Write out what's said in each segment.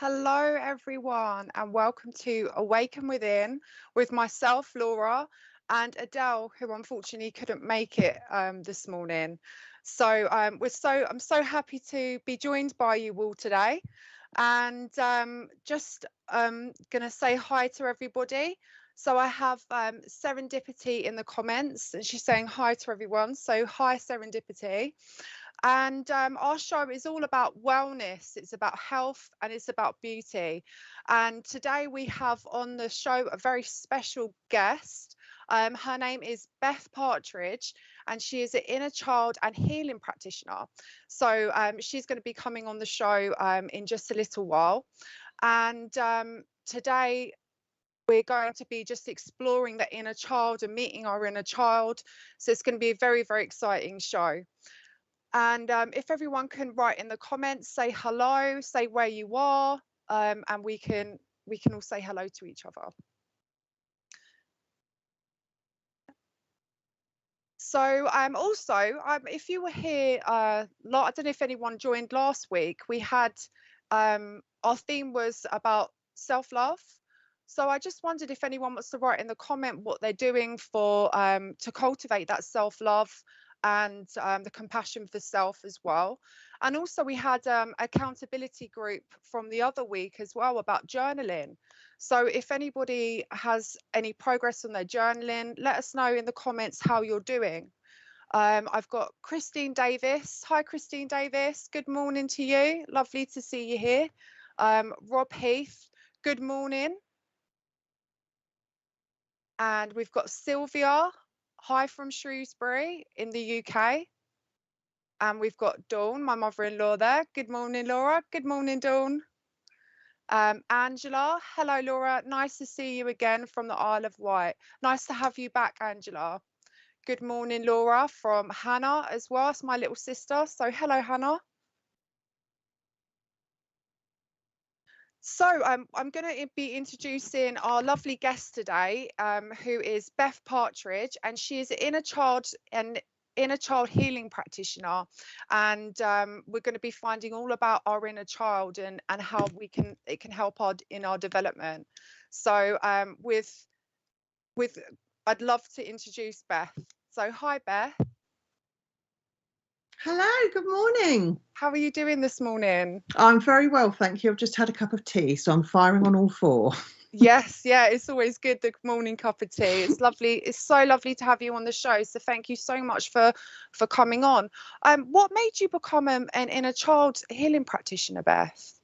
Hello, everyone, and welcome to Awaken Within with myself, Laura, and Adele, who unfortunately couldn't make it this morning. So I'm so happy to be joined by you all today, and just gonna say hi to everybody. So I have Serendipity in the comments, and she's saying hi to everyone. So hi, Serendipity. And our show is all about wellness, it's about health, and it's about beauty. And today we have on the show a very special guest. Her name is Beth Partridge, and she is an inner child and healing practitioner. So she's going to be coming on the show in just a little while. And today we're going to be just exploring the inner child and meeting our inner child. So it's going to be a very, very exciting show. And if everyone can write in the comments, say hello, say where you are, and we can all say hello to each other. So also, if you were here, I don't know if anyone joined last week, we had our theme was about self-love. So I just wondered if anyone wants to write in the comment what they're doing for to cultivate that self-love and the compassion for self as well. And also we had accountability group from the other week as well about journaling. So if anybody has any progress on their journaling, let us know in the comments how you're doing. I've got Christine Davis. Hi, Christine Davis. Good morning to you. Lovely to see you here. Rob Heath. Good morning. And we've got Sylvia. Hi from Shrewsbury in the UK. And we've got Dawn, my mother-in-law there. Good morning, Laura. Good morning, Dawn. Angela. Hello, Laura. Nice to see you again from the Isle of Wight. Nice to have you back, Angela. Good morning, Laura, from Hannah as well. It's my little sister. So hello, Hannah. So I'm going to be introducing our lovely guest today, who is Beth Partridge, and she is an inner child healing practitioner, and we're going to be finding all about our inner child and how it can help in our development. So I'd love to introduce Beth. So hi, Beth. Hello, good morning. How are you doing this morning? I'm very well, thank you. I've just had a cup of tea, so I'm firing on all four. Yes, yeah, it's always good, the morning cup of tea. It's lovely. It's so lovely to have you on the show. So thank you so much for coming on. What made you become an inner child healing practitioner, Beth?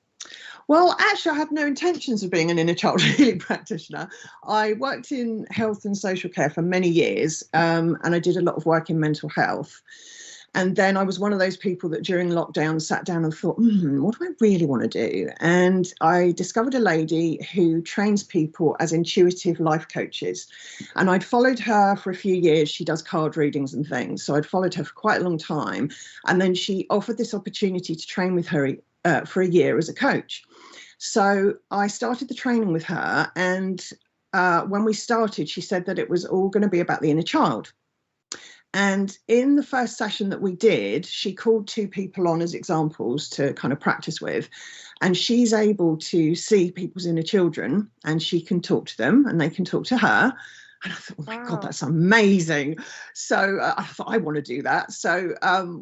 Well, actually, I had no intentions of being an inner child healing practitioner. I worked in health and social care for many years, and I did a lot of work in mental health. And then I was one of those people that during lockdown sat down and thought, what do I really want to do? And I discovered a lady who trains people as intuitive life coaches. And I'd followed her for a few years. She does card readings and things. So I'd followed her for quite a long time. And then she offered this opportunity to train with her for a year as a coach. So I started the training with her. And when we started, she said that it was all going to be about the inner child. And in the first session that we did, she called two people on as examples to kind of practice with. And she's able to see people's inner children, and she can talk to them and they can talk to her. And I thought, oh my God, that's amazing. So I thought, I want to do that. So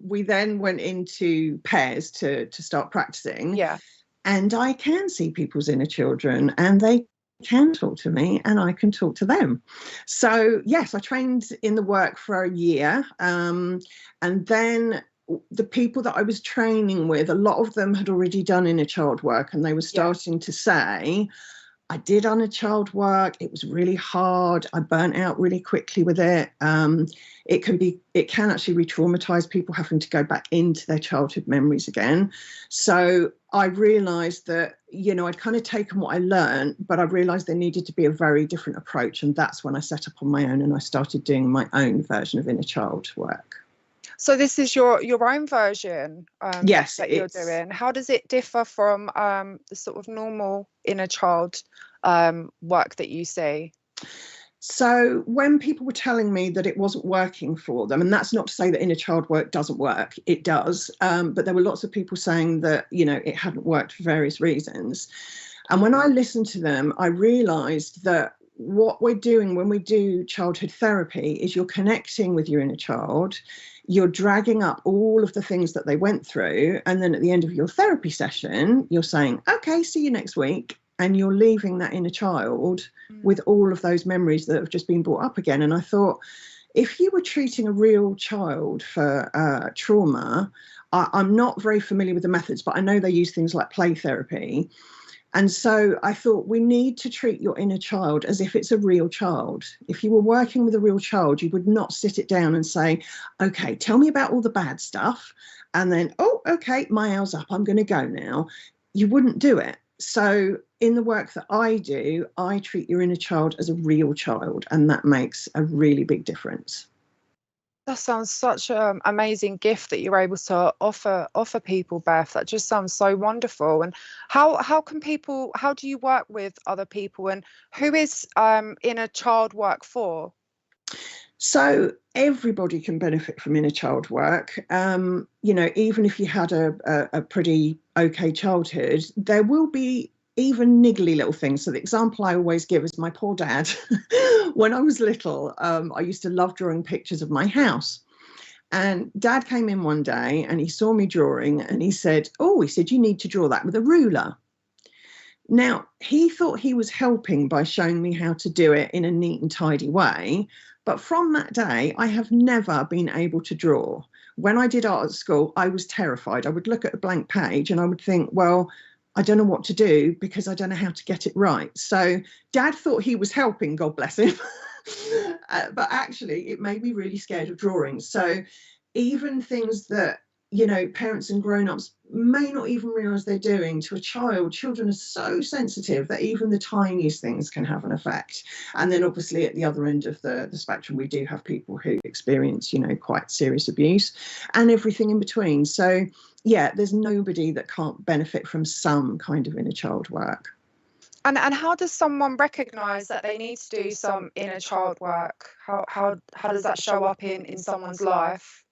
we then went into pairs to start practicing. Yeah. And I can see people's inner children, and they can talk to me and I can talk to them. So yes, I trained in the work for a year, and then the people that I was training with, a lot of them had already done inner child work, and they were starting to say, I did inner child work, it was really hard, I burnt out really quickly with it. It can actually re-traumatize people, having to go back into their childhood memories again. So I realized that, I'd kind of taken what I learned, but I realized there needed to be a very different approach. And that's when I set up on my own and I started doing my own version of inner child work. So this is your own version yes, that you're doing. How does it differ from the sort of normal inner child work that you see? So when people were telling me that it wasn't working for them, and that's not to say that inner child work doesn't work, it does, but there were lots of people saying that, you know, it hadn't worked for various reasons. And when I listened to them, I realized that what we're doing when we do childhood therapy is you're connecting with your inner child, you're dragging up all of the things that they went through, and then at the end of your therapy session, you're saying, okay, see you next week. And you're leaving that inner child with all of those memories that have just been brought up again. And I thought, if you were treating a real child for trauma, I'm not very familiar with the methods, but I know they use things like play therapy. And so I thought, we need to treat your inner child as if it's a real child. If you were working with a real child, you would not sit it down and say, okay, tell me about all the bad stuff. And then, oh, okay, my hour's up, I'm going to go now. You wouldn't do it. So in the work that I do, I treat your inner child as a real child, and that makes a really big difference. That sounds such an amazing gift that you're able to offer people, Beth. That just sounds so wonderful. And how do you work with other people, and who is inner child work for? So everybody can benefit from inner child work. You know, even if you had a pretty okay childhood, there will be even niggly little things. So the example I always give is my poor dad. When I was little, I used to love drawing pictures of my house. And Dad came in one day and he saw me drawing and he said, you need to draw that with a ruler. Now, he thought he was helping by showing me how to do it in a neat and tidy way. But from that day, I have never been able to draw. When I did art at school, I was terrified. I would look at a blank page and I would think, well, I don't know what to do because I don't know how to get it right. So Dad thought he was helping, God bless him. But actually, it made me really scared of drawing. So even things that, you know, parents and grown-ups may not even realise they're doing to a child. Children are so sensitive that even the tiniest things can have an effect. And then obviously at the other end of the spectrum, we do have people who experience, you know, quite serious abuse and everything in between. So yeah, there's nobody that can't benefit from some kind of inner child work. And how does someone recognise that they need to do some inner child work? How does that show up in someone's life?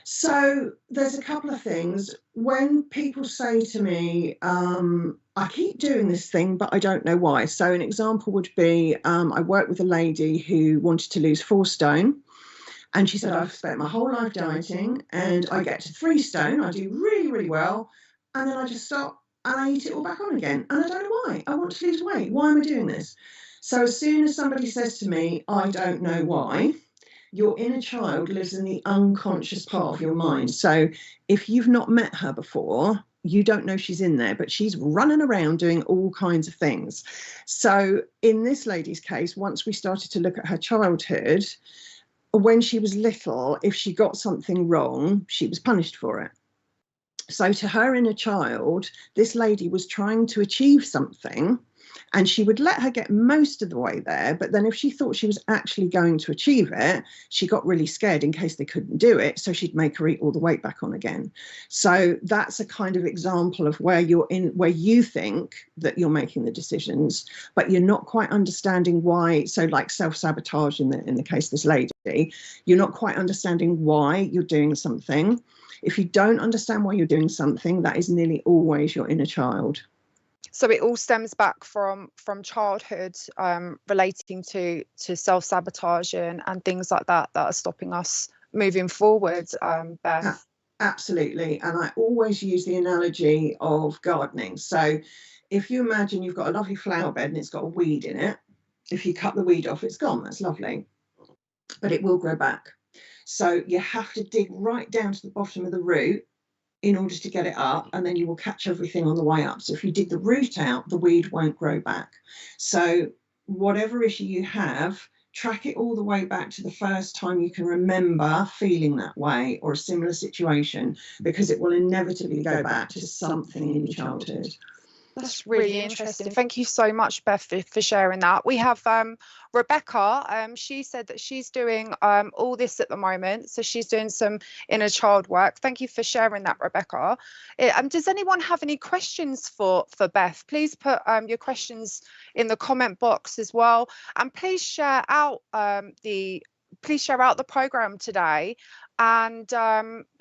So there's a couple of things. When people say to me, I keep doing this thing, but I don't know why. So an example would be, I worked with a lady who wanted to lose 4 stone. And she said, I've spent my whole life dieting and I get to 3 stone. I do really, really well. And then I just stop and I eat it all back on again. And I don't know why. I want to lose weight. Why am I doing this? So as soon as somebody says to me, I don't know why, your inner child lives in the unconscious part of your mind. So if you've not met her before, you don't know she's in there, but she's running around doing all kinds of things. So in this lady's case, once we started to look at her childhood, when she was little, if she got something wrong, she was punished for it. So to her inner child, this lady was trying to achieve something, and she would let her get most of the way there. But then if she thought she was actually going to achieve it, she got really scared in case they couldn't do it. So she'd make her eat all the weight back on again. So that's a kind of example of where where you think that you're making the decisions, but you're not quite understanding why. So like self-sabotage in the case of this lady, you're not quite understanding why you're doing something. If you don't understand why you're doing something, that is nearly always your inner child. So it all stems back from childhood, relating to self-sabotage and things like that are stopping us moving forward, Beth. Absolutely. And I always use the analogy of gardening. So if you imagine you've got a lovely flower bed and it's got a weed in it, if you cut the weed off, it's gone. That's lovely. But it will grow back. So you have to dig right down to the bottom of the root in order to get it up, and then you will catch everything on the way up. So if you dig the root out, the weed won't grow back. So whatever issue you have, track it all the way back to the first time you can remember feeling that way or a similar situation, because it will inevitably go back to something in your childhood. That's really interesting. Thank you so much, Beth, for sharing that. We have Rebecca. She said that she's doing all this at the moment. So she's doing some inner child work. Thank you for sharing that, Rebecca. Does anyone have any questions for Beth? Please put your questions in the comment box as well. And please share out the program today, and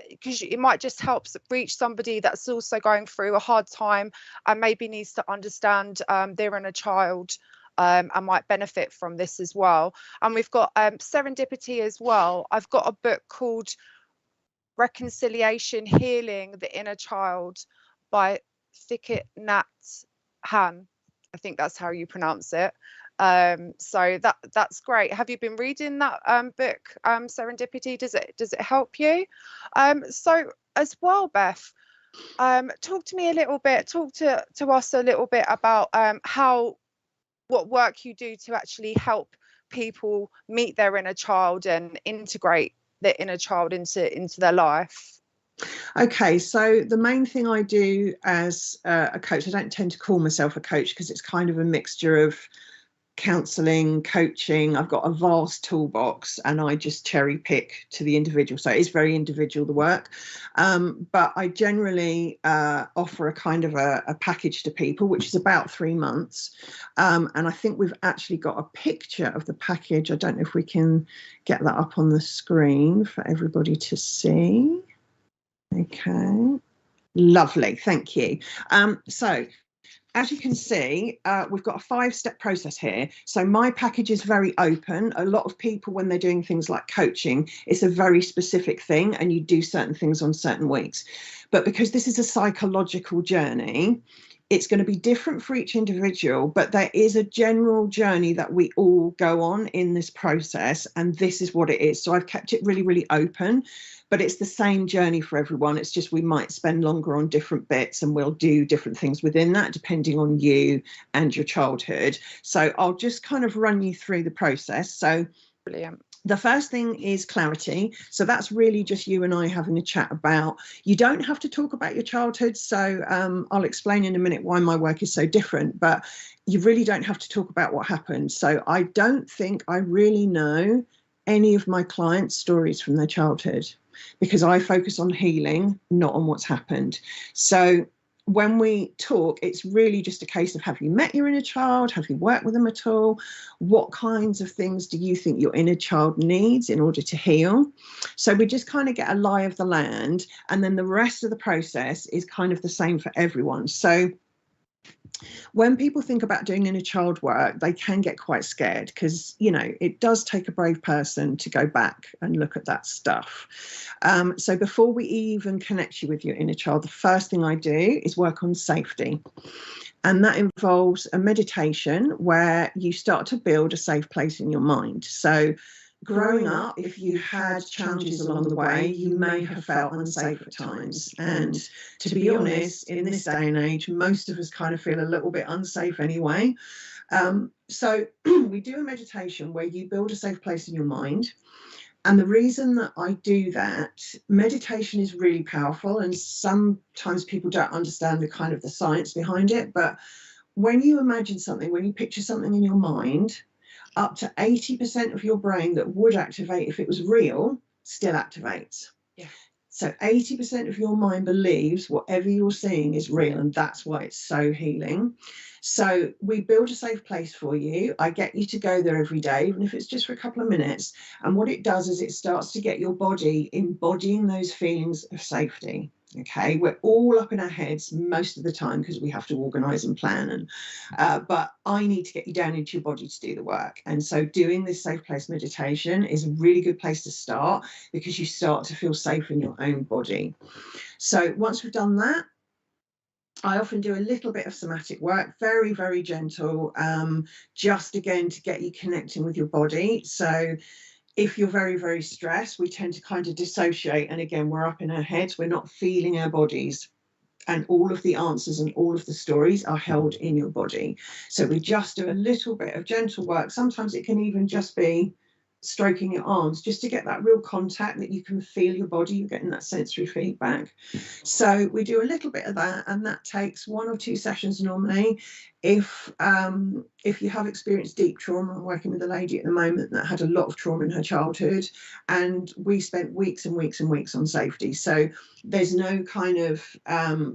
because it might just help reach somebody that's also going through a hard time and maybe needs to understand their inner child, and might benefit from this as well. And we've got serendipity as well. I've got a book called Reconciliation, Healing the Inner Child by Thich Nhat Hanh. I think that's how you pronounce it. So that's great. Have you been reading that book, Serendipity? Does it help you? So as well, Beth, talk to me a little bit, talk to us a little bit about what work you do to actually help people meet their inner child and integrate their inner child into their life. Okay, so the main thing I do as a coach, I don't tend to call myself a coach because it's kind of a mixture of counselling, coaching. I've got a vast toolbox and I just cherry pick to the individual. So it's very individual, the work. But I generally offer a kind of a package to people, which is about 3 months. And I think we've actually got a picture of the package. I don't know if we can get that up on the screen for everybody to see. Okay, lovely, thank you. So as you can see, we've got a 5-step process here. So my package is very open. A lot of people, when they're doing things like coaching, it's a very specific thing and you do certain things on certain weeks. But because this is a psychological journey, it's going to be different for each individual, but there is a general journey that we all go on in this process, and this is what it is. So I've kept it really, really open, but it's the same journey for everyone. It's just we might spend longer on different bits and we'll do different things within that depending on you and your childhood. So I'll just kind of run you through the process. So brilliant. The first thing is clarity. So that's really just you and I having a chat about, you don't have to talk about your childhood. So I'll explain in a minute why my work is so different, but you really don't have to talk about what happened. So I don't think I really know any of my clients' stories from their childhood because I focus on healing, not on what's happened. So when we talk, it's really just a case of, have you met your inner child? Have you worked with them at all? What kinds of things do you think your inner child needs in order to heal? So we just kind of get a lie of the land, and then the rest of the process is kind of the same for everyone. So when people think about doing inner child work, they can get quite scared because, you know, it does take a brave person to go back and look at that stuff. So before we even connect you with your inner child, the first thing I do is work on safety. And that involves a meditation where you start to build a safe place in your mind. So growing up, if you had challenges along the way, you may have felt unsafe at times. And to be honest, in this day and age, most of us kind of feel a little bit unsafe anyway. So we do a meditation where you build a safe place in your mind. And the reason that I do that, meditation is really powerful, and sometimes people don't understand the kind of the science behind it. But when you imagine something, when you picture something in your mind, up to 80% of your brain that would activate if it was real still activates. Yeah. So 80% of your mind believes whatever you're seeing is real, and that's why it's so healing. So we build a safe place for you. I get you to go there every day, even if it's just for a couple of minutes. And what it does is it starts to get your body embodying those feelings of safety. Okay, we're all up in our heads most of the time because we have to organise and plan, and but I need to get you down into your body to do the work. And so doing this safe place meditation is a really good place to start because you start to feel safe in your own body. So once we've done that, I often do a little bit of somatic work, very, very gentle, just again to get you connecting with your body. So if you're very, very stressed, we tend to kind of dissociate. And again, we're up in our heads, we're not feeling our bodies. And all of the answers and all of the stories are held in your body. So we just do a little bit of gentle work. Sometimes it can even just be stroking your arms, just to get that real contact that you can feel your body, you're getting that sensory feedback. So we do a little bit of that, and that takes 1 or 2 sessions normally. If you have experienced deep trauma, I'm working with a lady at the moment that had a lot of trauma in her childhood, and we spent weeks and weeks and weeks on safety. So there's no kind of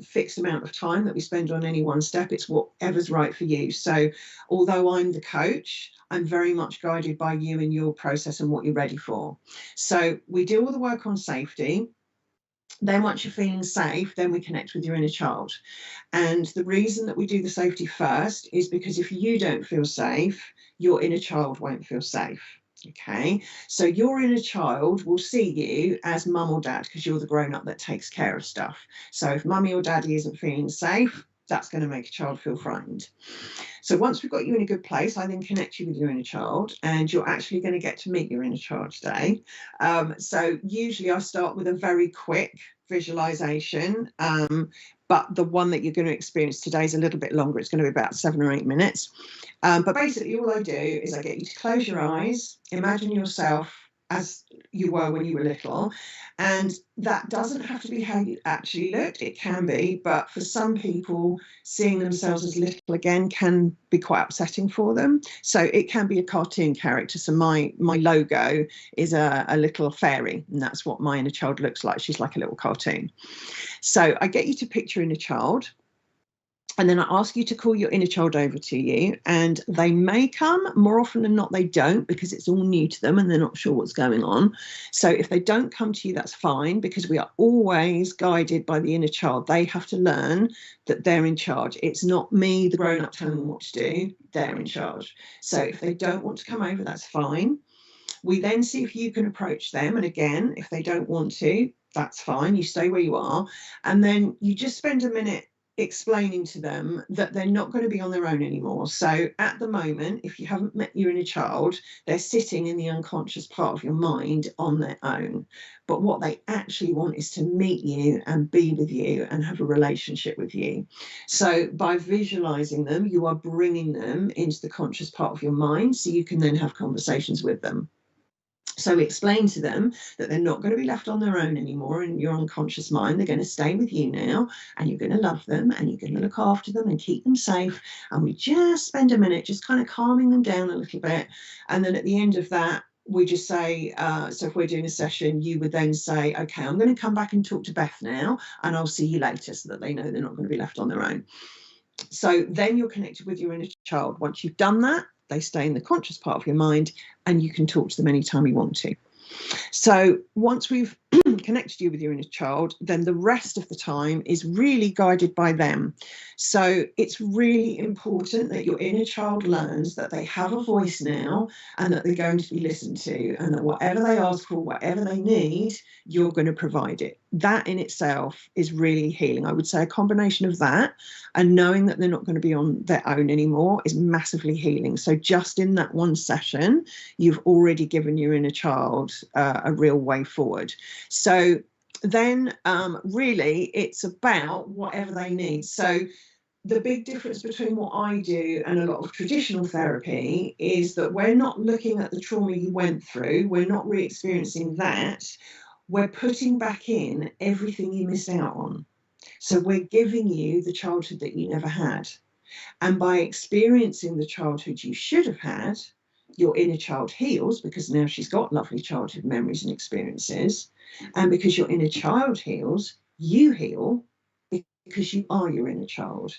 fixed amount of time that we spend on any one step. It's whatever's right for you. So although I'm the coach, I'm very much guided by you and your process and what you're ready for. So we do all the work on safety. Then once you're feeling safe, then we connect with your inner child. And the reason that we do the safety first is because if you don't feel safe, your inner child won't feel safe. Okay, so your inner child will see you as mum or dad, because you're the grown-up that takes care of stuff. So if mummy or daddy isn't feeling safe, that's going to make a child feel frightened. So once we've got you in a good place, I then connect you with your inner child, and you're actually going to get to meet your inner child today. So usually I start with a very quick visualization, but the one that you're going to experience today is a little bit longer. It's going to be about 7 or 8 minutes. But basically all I do is I get you to close your eyes, imagine yourself as you were when you were little. And that doesn't have to be how you actually looked. It can be, but for some people, seeing themselves as little again can be quite upsetting for them. So it can be a cartoon character. So my logo is a little fairy, and that's what my inner child looks like. She's like a little cartoon. So I get you to picture inner child. And then I ask you to call your inner child over to you, and they may come. More often than not, they don't, because it's all new to them and they're not sure what's going on. So if they don't come to you, that's fine, because we are always guided by the inner child. They have to learn that they're in charge. It's not me, the grown-up, telling them what to do. They're in charge. So if they don't want to come over, that's fine. We then see if you can approach them. And again, if they don't want to, that's fine. You stay where you are. And then you just spend a minute explaining to them that they're not going to be on their own anymore. So at the moment, if you haven't met your inner child, they're sitting in the unconscious part of your mind on their own. But what they actually want is to meet you and be with you and have a relationship with you. So by visualizing them, you are bringing them into the conscious part of your mind, so you can then have conversations with them. So we explain to them that they're not going to be left on their own anymore in your unconscious mind. They're going to stay with you now, and you're going to love them, and you're going to look after them and keep them safe. And we just spend a minute just kind of calming them down a little bit. And then at the end of that, we just say, so if we're doing a session, you would then say, okay, I'm going to come back and talk to Beth now, and I'll see you later, so that they know they're not going to be left on their own. So then you're connected with your inner child. Once you've done that, they stay in the conscious part of your mind, and you can talk to them anytime you want to. So once we've connected you with your inner child, then the rest of the time is really guided by them. So it's really important that your inner child learns that they have a voice now, and that they're going to be listened to, and that whatever they ask for, whatever they need, you're going to provide it. That in itself is really healing. I would say a combination of that and knowing that they're not going to be on their own anymore is massively healing. So just in that one session, you've already given your inner child a real way forward. So then really it's about whatever they need. So the big difference between what I do and a lot of traditional therapy is that we're not looking at the trauma you went through. We're not re-experiencing that. We're putting back in everything you missed out on. So we're giving you the childhood that you never had. And by experiencing the childhood you should have had, your inner child heals, because now she's got lovely childhood memories and experiences. And because your inner child heals, you heal, because you are your inner child.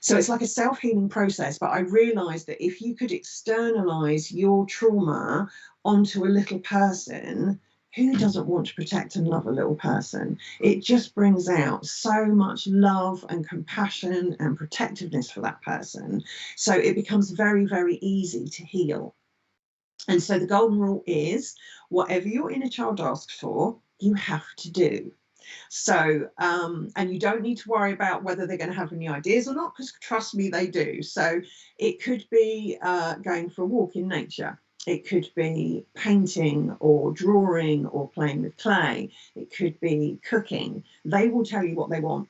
So it's like a self-healing process. But I realized that if you could externalize your trauma onto a little person, who doesn't want to protect and love a little person? It just brings out so much love and compassion and protectiveness for that person. So it becomes very, very easy to heal. And so the golden rule is, whatever your inner child asks for, you have to do. So, and you don't need to worry about whether they're going to have any ideas or not, because trust me, they do. So it could be going for a walk in nature. It could be painting or drawing or playing with clay. It could be cooking. They will tell you what they want.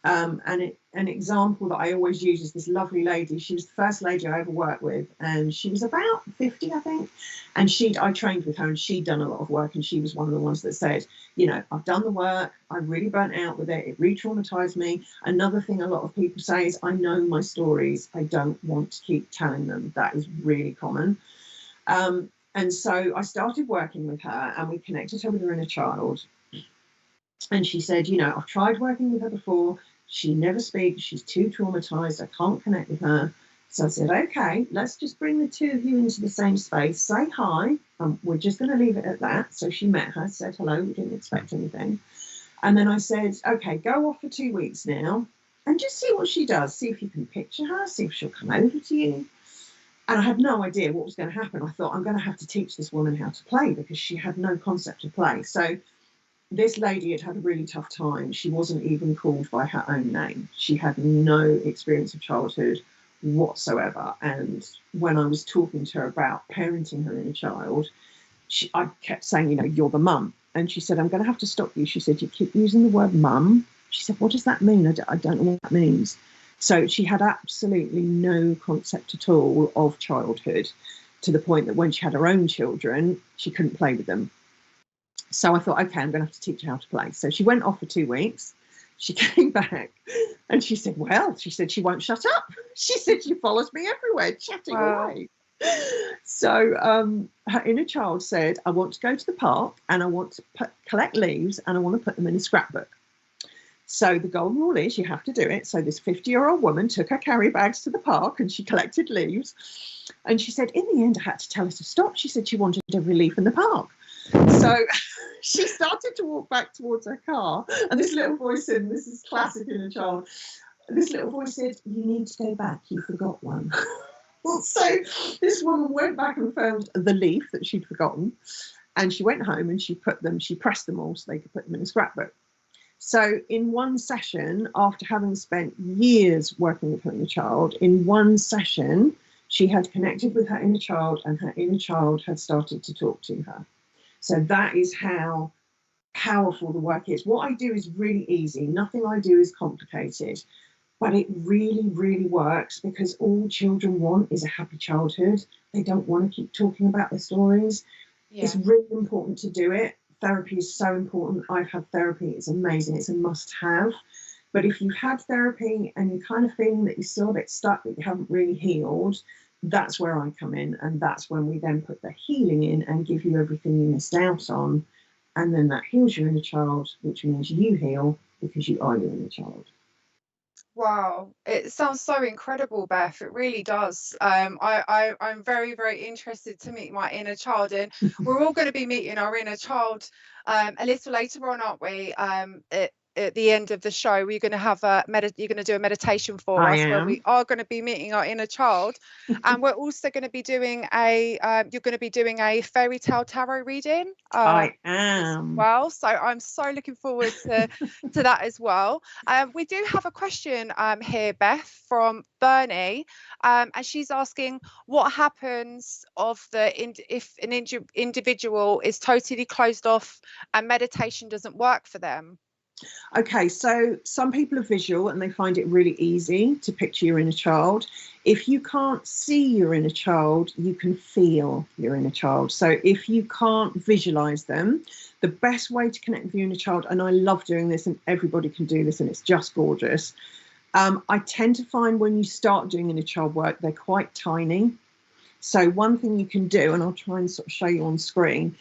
An example that I always use is this lovely lady. She was the first lady I ever worked with, and she was about 50, I think. And I trained with her, and she'd done a lot of work, and she was one of the ones that said, you know, I've done the work, I really burnt out with it, it re-traumatized me. Another thing a lot of people say is, I know my stories, I don't want to keep telling them. That is really common. And so I started working with her, and we connected her with her inner child. And she said, you know, I've tried working with her before. She never speaks. She's too traumatized. I can't connect with her. So I said, okay, let's just bring the two of you into the same space. Say hi. We're just going to leave it at that. So she met her, said hello. We didn't expect anything. And then I said, okay, go off for 2 weeks now and just see what she does. See if you can picture her. See if she'll come over to you. And I had no idea what was going to happen. I thought, I'm going to have to teach this woman how to play, because she had no concept of play. So this lady had had a really tough time. She wasn't even called by her own name. She had no experience of childhood whatsoever. And when I was talking to her about parenting her inner child, I kept saying, you know, you're the mum. And she said, I'm going to have to stop you. She said, you keep using the word mum. She said, what does that mean? I don't know what that means. So she had absolutely no concept at all of childhood, to the point that when she had her own children, she couldn't play with them. So I thought, okay, I'm going to have to teach her how to play. So she went off for 2 weeks. She came back and she said, well, she said she won't shut up. She said she follows me everywhere, chatting away. So her inner child said, I want to go to the park and I want to collect leaves and I want to put them in a scrapbook. So the golden rule is you have to do it. So this 50-year-old woman took her carry bags to the park and she collected leaves. And she said, in the end, I had to tell her to stop. She said she wanted every leaf in the park. So she started to walk back towards her car. And this little voice said, this is classic inner child, this little voice said, you need to go back. You forgot one. So this woman went back and found the leaf that she'd forgotten. And she went home and she pressed them all so they could put them in a scrapbook. So in one session, after having spent years working with her inner child, in one session, she had connected with her inner child and her inner child had started to talk to her. So that is how powerful the work is. What I do is really easy. Nothing I do is complicated. But it really, really works, because all children want is a happy childhood. They don't want to keep talking about their stories. Yeah. It's really important to do it. Therapy is so important. I've had therapy. It's amazing. It's a must-have. But if you've had therapy and you're kind of feeling that you're still a bit stuck, that you haven't really healed, that's where I come in. And that's when we then put the healing in and give you everything you missed out on. And then that heals your inner child, which means you heal because you are your inner child. Wow, it sounds so incredible, Beth. It really does. I'm very, very interested to meet my inner child, and we're all going to be meeting our inner child a little later on, aren't we? At the end of the show, we're going to have you're going to do a meditation for us where we are going to be meeting our inner child, and we're also going to be doing you're going to be doing a fairy tale tarot reading. I am. Well, so I'm so looking forward to that as well. We do have a question here, Beth, from Bernie, and she's asking what happens if an individual is totally closed off and meditation doesn't work for them. Okay, so some people are visual and they find it really easy to picture your inner child. If you can't see your inner child, you can feel your inner child. So if you can't visualize them, the best way to connect with your inner child, and I love doing this and everybody can do this and it's just gorgeous. I tend to find when you start doing inner child work, they're quite tiny. So one thing you can do, and I'll try and sort of show you on screen,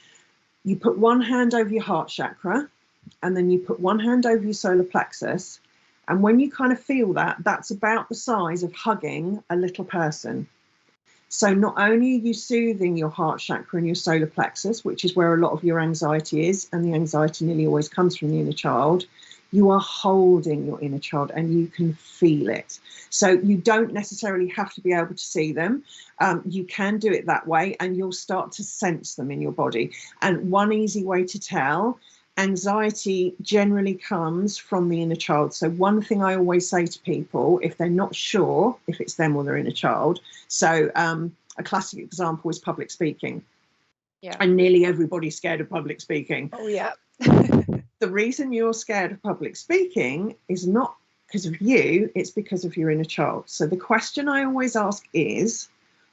you put one hand over your heart chakra, and then you put one hand over your solar plexus. And when you kind of feel that, that's about the size of hugging a little person. So not only are you soothing your heart chakra and your solar plexus, which is where a lot of your anxiety is, and the anxiety nearly always comes from the inner child, you are holding your inner child and you can feel it. So you don't necessarily have to be able to see them. You can do it that way and you'll start to sense them in your body. And one easy way to tell, anxiety generally comes from the inner child. So one thing I always say to people, if they're not sure if it's them or their inner child, so a classic example is public speaking. Yeah. And nearly everybody's scared of public speaking. Oh, yeah. The reason you're scared of public speaking is not because of you, it's because of your inner child. So the question I always ask is,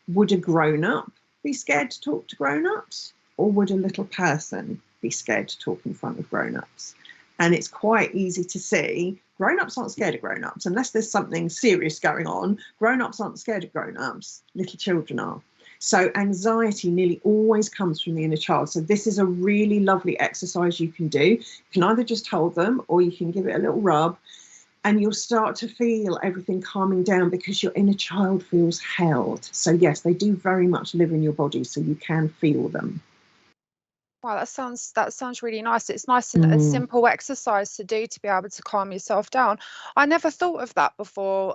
would a grown-up be scared to talk to grown-ups, or would a little person be scared to talk in front of grown-ups? And it's quite easy to see grown-ups aren't scared of grown-ups unless there's something serious going on. Grown-ups aren't scared of grown-ups, little children are. So anxiety nearly always comes from the inner child. So this is a really lovely exercise you can do. You can either just hold them or you can give it a little rub, and you'll start to feel everything calming down because your inner child feels held. So yes, they do very much live in your body, so you can feel them. Wow, that sounds really nice. It's nice and a simple exercise to do to be able to calm yourself down. I never thought of that before.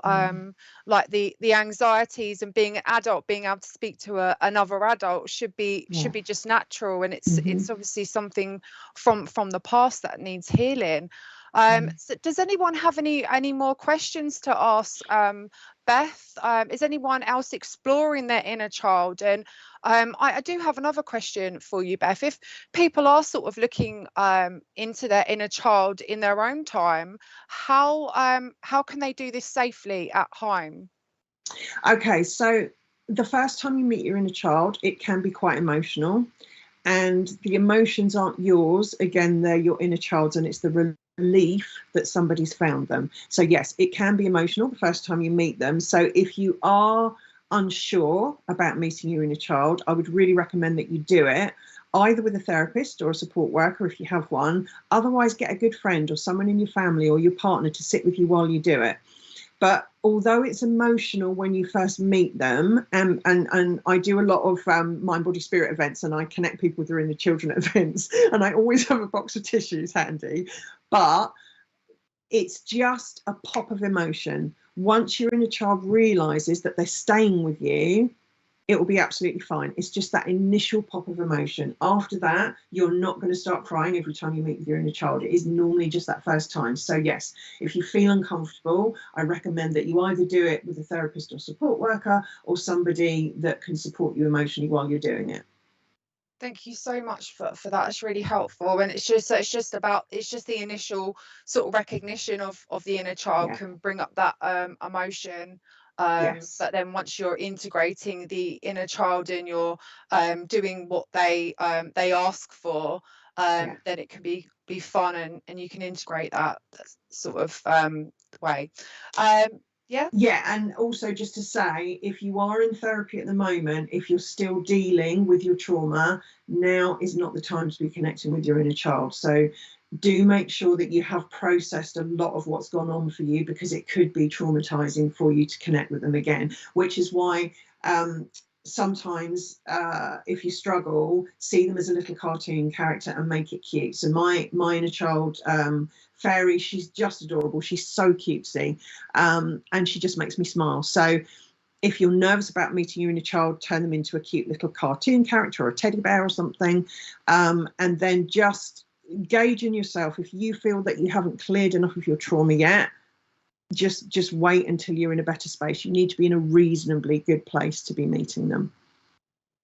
Like the anxieties and being an adult, being able to speak to another adult should be just natural, and it's obviously something from the past that needs healing. So does anyone have any more questions to ask Beth? Is anyone else exploring their inner child? And I do have another question for you, Beth. If people are sort of looking into their inner child in their own time, how can they do this safely at home? Okay, so the first time you meet your inner child, it can be quite emotional, and the emotions aren't yours. Again, they're your inner child's, and it's the relief that somebody's found them. So yes, it can be emotional the first time you meet them. So if you are unsure about meeting your inner child, I would really recommend that you do it either with a therapist or a support worker if you have one. Otherwise, get a good friend or someone in your family or your partner to sit with you while you do it. But although it's emotional when you first meet them, and I do a lot of mind, body, spirit events, and I connect people with their inner children at events, and I always have a box of tissues handy, but it's just a pop of emotion. Once your inner child realizes that they're staying with you, it will be absolutely fine. It's just that initial pop of emotion. After that, you're not going to start crying every time you meet with your inner child. It is normally just that first time. So yes, if you feel uncomfortable, I recommend that you either do it with a therapist or support worker or somebody that can support you emotionally while you're doing it. Thank you so much for that. It's really helpful, and it's just the initial sort of recognition of the inner child can bring up that emotion. But then once you're integrating the inner child and you're doing what they ask for, then it can be fun, and you can integrate that sort of way. Yeah, and also just to say, if you are in therapy at the moment, if you're still dealing with your trauma, now is not the time to be connecting with your inner child. So do make sure that you have processed a lot of what's gone on for you, because it could be traumatizing for you to connect with them again, which is why sometimes if you struggle, see them as a little cartoon character and make it cute. So my inner child, Fairy, she's just adorable. She's so cutesy, and she just makes me smile. So if you're nervous about meeting your inner child, turn them into a cute little cartoon character or a teddy bear or something, and then just gauge in yourself. If you feel that you haven't cleared enough of your trauma yet, just wait until you're in a better space. You need to be in a reasonably good place to be meeting them.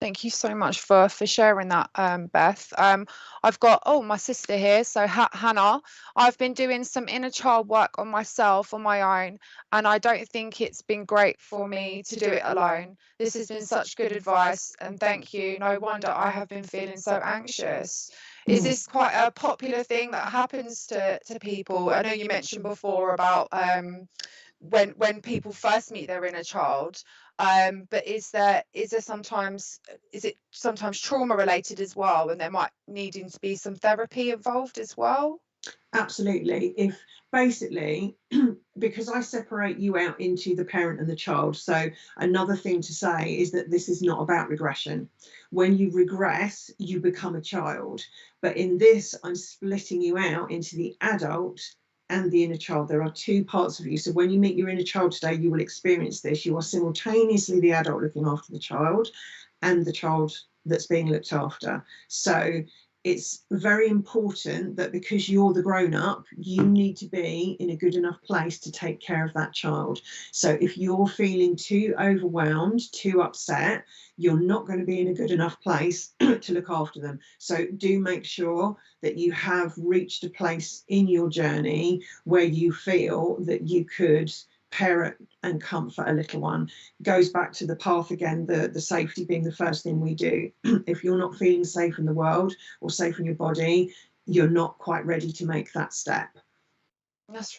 Thank you so much for sharing that, Beth. I've got my sister here. So Hannah, I've been doing some inner child work on myself on my own, and I don't think it's been great for me to do it alone. This has been such good advice, and thank you. No wonder I have been feeling so anxious. Is this quite a popular thing that happens to people? I know you mentioned before about when people first meet their inner child, but is it sometimes trauma related as well, and there might needing to be some therapy involved as well? Absolutely. If basically, because I separate you out into the parent and the child, so another thing to say is that this is not about regression. When you regress, you become a child. But in this, I'm splitting you out into the adult and the inner child. There are two parts of you. So when you meet your inner child today, you will experience this. You are simultaneously the adult looking after the child and the child that's being looked after. So it's very important that because you're the grown-up, you need to be in a good enough place to take care of that child. So if you're feeling too overwhelmed, too upset, you're not going to be in a good enough place to look after them. So do make sure that you have reached a place in your journey where you feel that you could parent and comfort a little one. Goes back to the path again, the safety being the first thing we do. If you're not feeling safe in the world or safe in your body, you're not quite ready to make that step.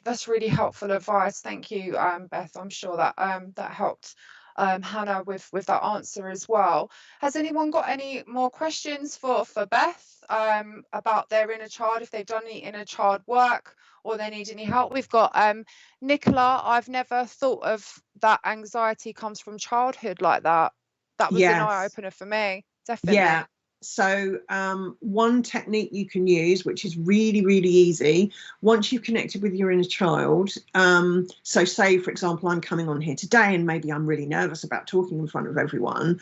That's really helpful advice. Thank you, Beth. I'm sure that that helped Hannah with that answer as well. Has anyone got any more questions for Beth about their inner child, if they've done any inner child work or they need any help? We've got Nicola. I've never thought of that anxiety comes from childhood like that. That was an eye opener for me, definitely. Yeah. So one technique you can use, which is really, really easy, once you've connected with your inner child, so say, for example, I'm coming on here today and maybe I'm really nervous about talking in front of everyone.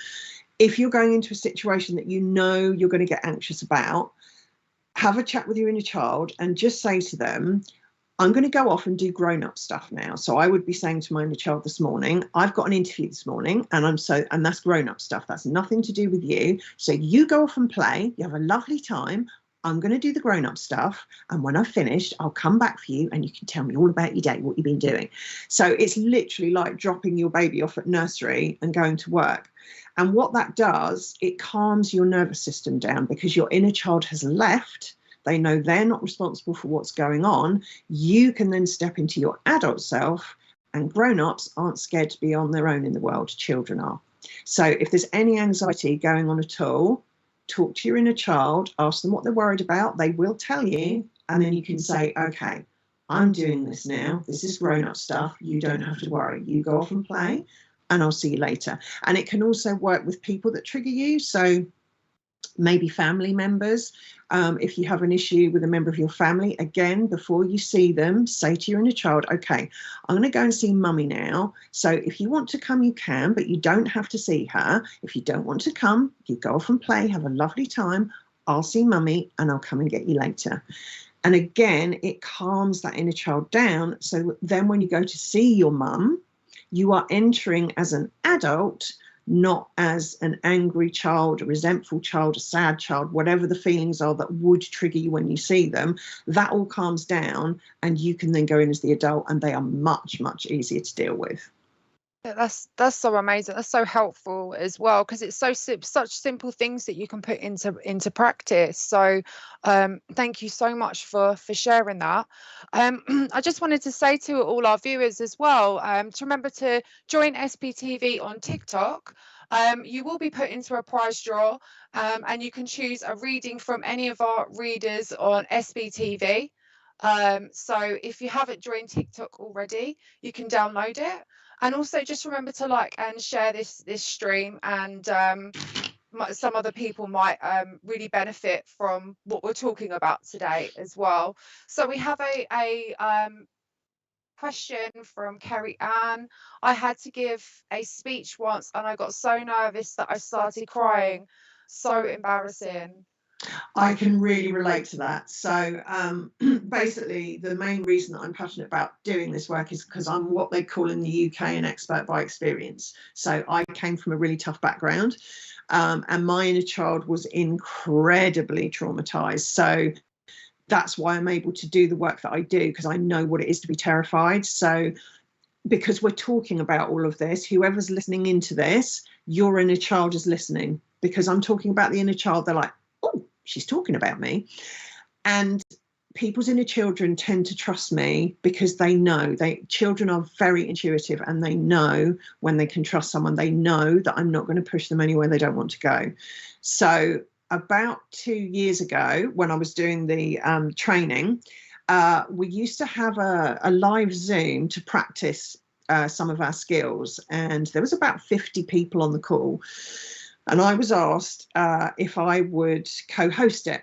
If you're going into a situation that you know you're going to get anxious about, have a chat with your inner child and just say to them, I'm going to go off and do grown-up stuff now. So I would be saying to my inner child this morning, I've got an interview this morning and that's grown-up stuff. That's nothing to do with you. So you go off and play. You have a lovely time. I'm going to do the grown-up stuff. And when I've finished, I'll come back for you and you can tell me all about your day, what you've been doing. So it's literally like dropping your baby off at nursery and going to work. And what that does, it calms your nervous system down because your inner child has left. They know they're not responsible for what's going on. You can then step into your adult self, and grown-ups aren't scared to be on their own in the world. Children are. So if there's any anxiety going on at all, talk to your inner child, ask them what they're worried about. They will tell you, and then you can say, okay, I'm doing this now. This is grown-up stuff. You don't have to worry. You go off and play, and I'll see you later. And it can also work with people that trigger you. So maybe family members. If you have an issue with a member of your family, again, before you see them, say to your inner child, okay, I'm going to go and see mummy now. So if you want to come, you can, but you don't have to see her. If you don't want to come, you go off and play, have a lovely time. I'll see mummy and I'll come and get you later. And again, it calms that inner child down. So then when you go to see your mum, you are entering as an adult, not as an angry child, a resentful child, a sad child, whatever the feelings are that would trigger you when you see them. That all calms down and you can then go in as the adult and they are much, much easier to deal with. That's so amazing. That's so helpful as well, because it's such simple things that you can put into practice. So thank you so much for sharing that. I just wanted to say to all our viewers as well, to remember to join SPTV on TikTok. You will be put into a prize draw, and you can choose a reading from any of our readers on SPTV. So if you haven't joined TikTok already, you can download it. And also just remember to like and share this stream, and some other people might really benefit from what we're talking about today as well. So we have a question from Kerry Ann. I had to give a speech once and I got so nervous that I started crying. So embarrassing. I can really relate to that. So basically, the main reason that I'm passionate about doing this work is because I'm what they call in the UK an expert by experience. So I came from a really tough background, and my inner child was incredibly traumatized. So that's why I'm able to do the work that I do, because I know what it is to be terrified. So because we're talking about all of this, whoever's listening into this, your inner child is listening, because I'm talking about the inner child. They're like, oh, she's talking about me. And people's inner children tend to trust me because they know, children are very intuitive and they know when they can trust someone. They know that I'm not going to push them anywhere they don't want to go. So about 2 years ago, when I was doing the training, we used to have a live Zoom to practice some of our skills, and there was about 50 people on the call. And I was asked if I would co-host it.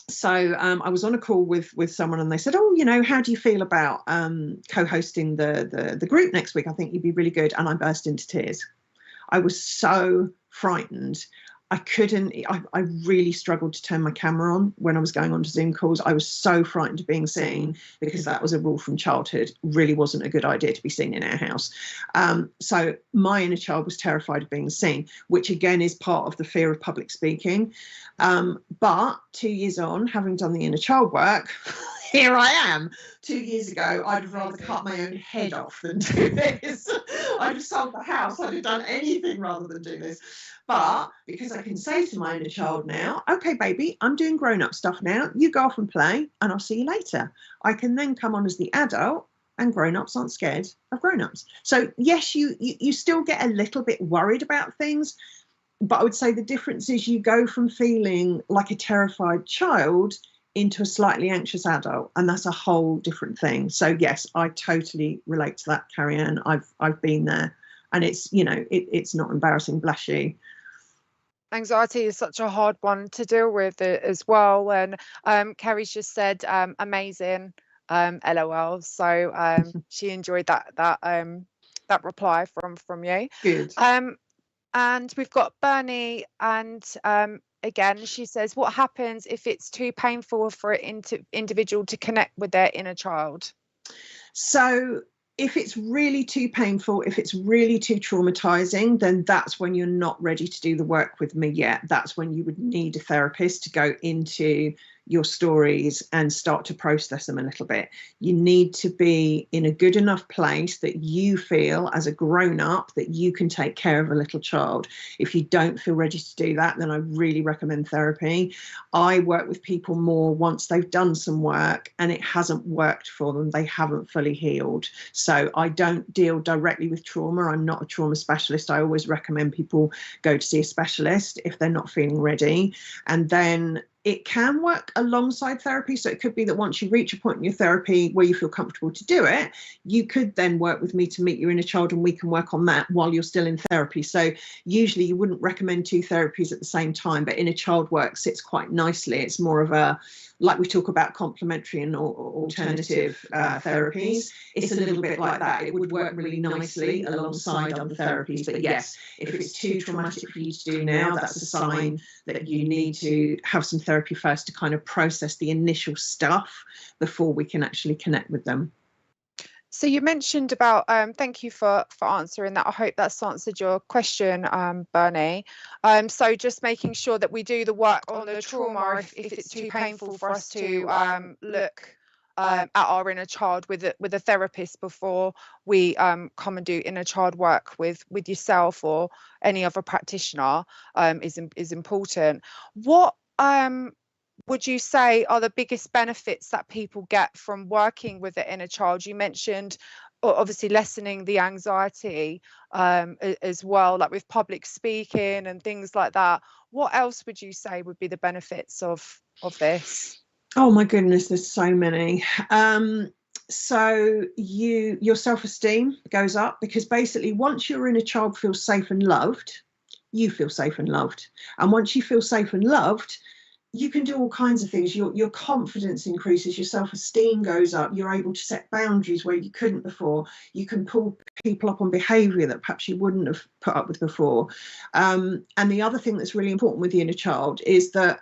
So I was on a call with someone and they said, oh, you know, how do you feel about co-hosting the group next week? I think you'd be really good. And I burst into tears. I was so frightened. I really struggled to turn my camera on when I was going on to Zoom calls. I was so frightened of being seen, because that was a rule from childhood. Really wasn't a good idea to be seen in our house. So my inner child was terrified of being seen, which again is part of the fear of public speaking. But 2 years on, having done the inner child work, here I am. 2 years ago, I'd have rather cut my own head off than do this. I'd have sold the house. I'd have done anything rather than do this. But because I can say to my inner child now, okay, baby, I'm doing grown-up stuff now. You go off and play, and I'll see you later. I can then come on as the adult, and grown-ups aren't scared of grown-ups. So yes, you still get a little bit worried about things, but I would say the difference is you go from feeling like a terrified child into a slightly anxious adult, and that's a whole different thing. So yes, I totally relate to that, Carrie-Anne. I've been there, and it's, it's not embarrassing, bless you. Anxiety is such a hard one to deal with as well. And Kerry's just said amazing, LOL. So she enjoyed that reply from you. Good. And we've got Bernie, and again she says, what happens if it's too painful for an individual to connect with their inner child? So if it's really too painful, if it's really too traumatizing, then that's when you're not ready to do the work with me yet. That's when you would need a therapist to go into your stories and start to process them a little bit. You need to be in a good enough place that you feel as a grown-up that you can take care of a little child. If you don't feel ready to do that, then I really recommend therapy. I work with people more once they've done some work and it hasn't worked for them. They haven't fully healed. So I don't deal directly with trauma. I'm not a trauma specialist. I always recommend people go to see a specialist if they're not feeling ready. And then it can work alongside therapy. So it could be that once you reach a point in your therapy where you feel comfortable to do it, you could then work with me to meet your inner child, and we can work on that while you're still in therapy. So usually you wouldn't recommend 2 therapies at the same time, but inner child work sits quite nicely. It's more of a, like we talk about complementary and alternative therapies, it's a little bit like that. It would work really nicely alongside other therapies. But yes, if it's too traumatic for you to do now, that's a sign that you need to have some therapy first to kind of process the initial stuff before we can actually connect with them. So you mentioned about, thank you for answering that. I hope that's answered your question, Bernie. So just making sure that we do the work on the trauma if it's too painful for us to look at our inner child with a therapist before we come and do inner child work with yourself or any other practitioner is important. What would you say are the biggest benefits that people get from working with the inner child? You mentioned obviously lessening the anxiety as well, like with public speaking and things like that. What else would you say would be the benefits of this? Oh my goodness, there's so many. So your self-esteem goes up, because basically once your inner child feels safe and loved, you feel safe and loved. And once you feel safe and loved, you can do all kinds of things. Your confidence increases, your self-esteem goes up, you're able to set boundaries where you couldn't before, you can pull people up on behaviour that perhaps you wouldn't have put up with before. And the other thing that's really important with the inner child is that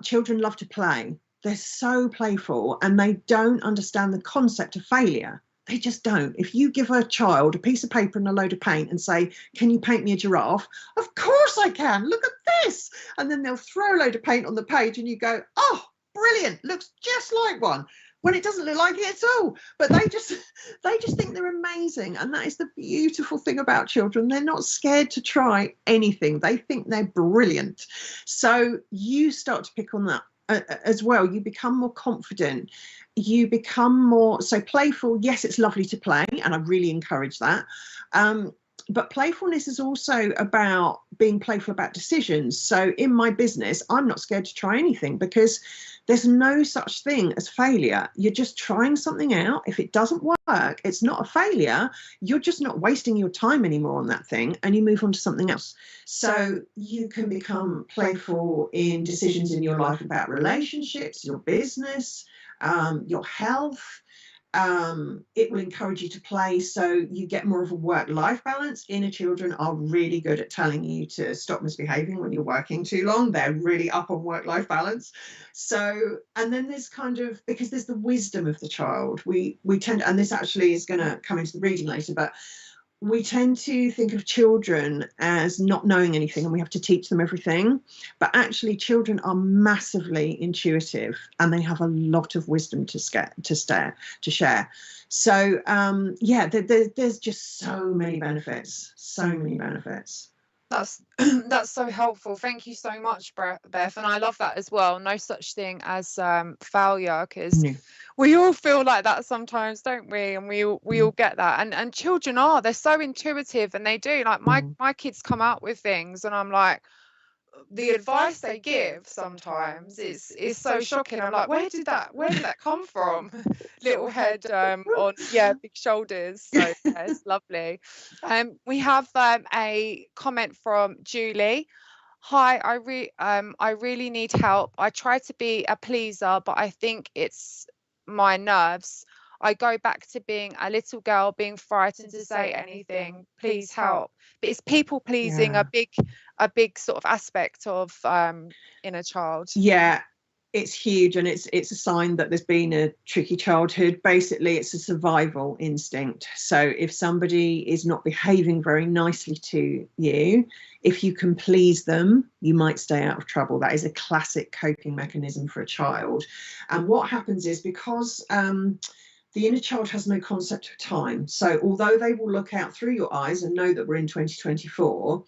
children love to play. They're so playful, and they don't understand the concept of failure. They just don't. If you give a child a piece of paper and a load of paint and say, can you paint me a giraffe? Of course I can. Look at this. And then they'll throw a load of paint on the page and you go, oh, brilliant. Looks just like one. When it doesn't look like it at all. But they just think they're amazing. And that is the beautiful thing about children. They're not scared to try anything. They think they're brilliant. So you start to pick on that as well. You become more confident, you become more so playful. Yes, it's lovely to play, and I really encourage that, but playfulness is also about being playful about decisions. So in my business, I'm not scared to try anything, because there's no such thing as failure. You're just trying something out. If it doesn't work, it's not a failure. You're just not wasting your time anymore on that thing, and you move on to something else. So you can become playful in decisions in your life about relationships, your business, your health. It will encourage you to play, so you get more of a work-life balance. Inner children are really good at telling you to stop misbehaving when you're working too long. They're really up on work-life balance. So, and then there's kind of, because there's the wisdom of the child, we tend, and this actually is going to come into the reading later, but we tend to think of children as not knowing anything and we have to teach them everything. But actually, children are massively intuitive and they have a lot of wisdom to share. So, yeah, there's just so many benefits, so many benefits. That's that's so helpful. Thank you so much, Beth. And I love that as well. No such thing as failure, because we all feel like that sometimes, don't we? And we all get that. And children they're so intuitive, and they do. Like my kids come out with things, and I'm like, the advice they give sometimes is so shocking. I'm like, where did that come from? Little head on big shoulders. So yeah, it's lovely. We have a comment from Julie. Hi, I really need help. I try to be a pleaser, but I think it's my nerves. I go back to being a little girl, being frightened to say anything. Please help. But it's people pleasing a big sort of aspect of inner child. Yeah, it's huge, and it's a sign that there's been a tricky childhood. Basically, it's a survival instinct. So if somebody is not behaving very nicely to you, if you can please them, you might stay out of trouble. That is a classic coping mechanism for a child. And what happens is, because the inner child has no concept of time. So although they will look out through your eyes and know that we're in 2024,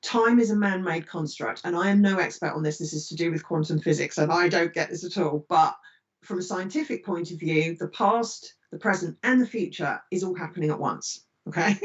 time is a man-made construct. And I am no expert on this. This is to do with quantum physics, and I don't get this at all. But from a scientific point of view, the past, the present, and the future is all happening at once. Okay?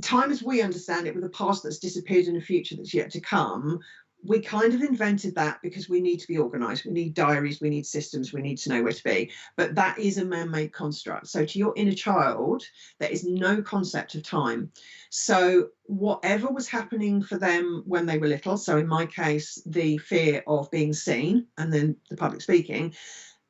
Time as we understand it, with a past that's disappeared and a future that's yet to come, we kind of invented that because we need to be organized. We need diaries, we need systems, we need to know where to be. But that is a man-made construct. So to your inner child, there is no concept of time. So whatever was happening for them when they were little, so in my case, the fear of being seen and then the public speaking,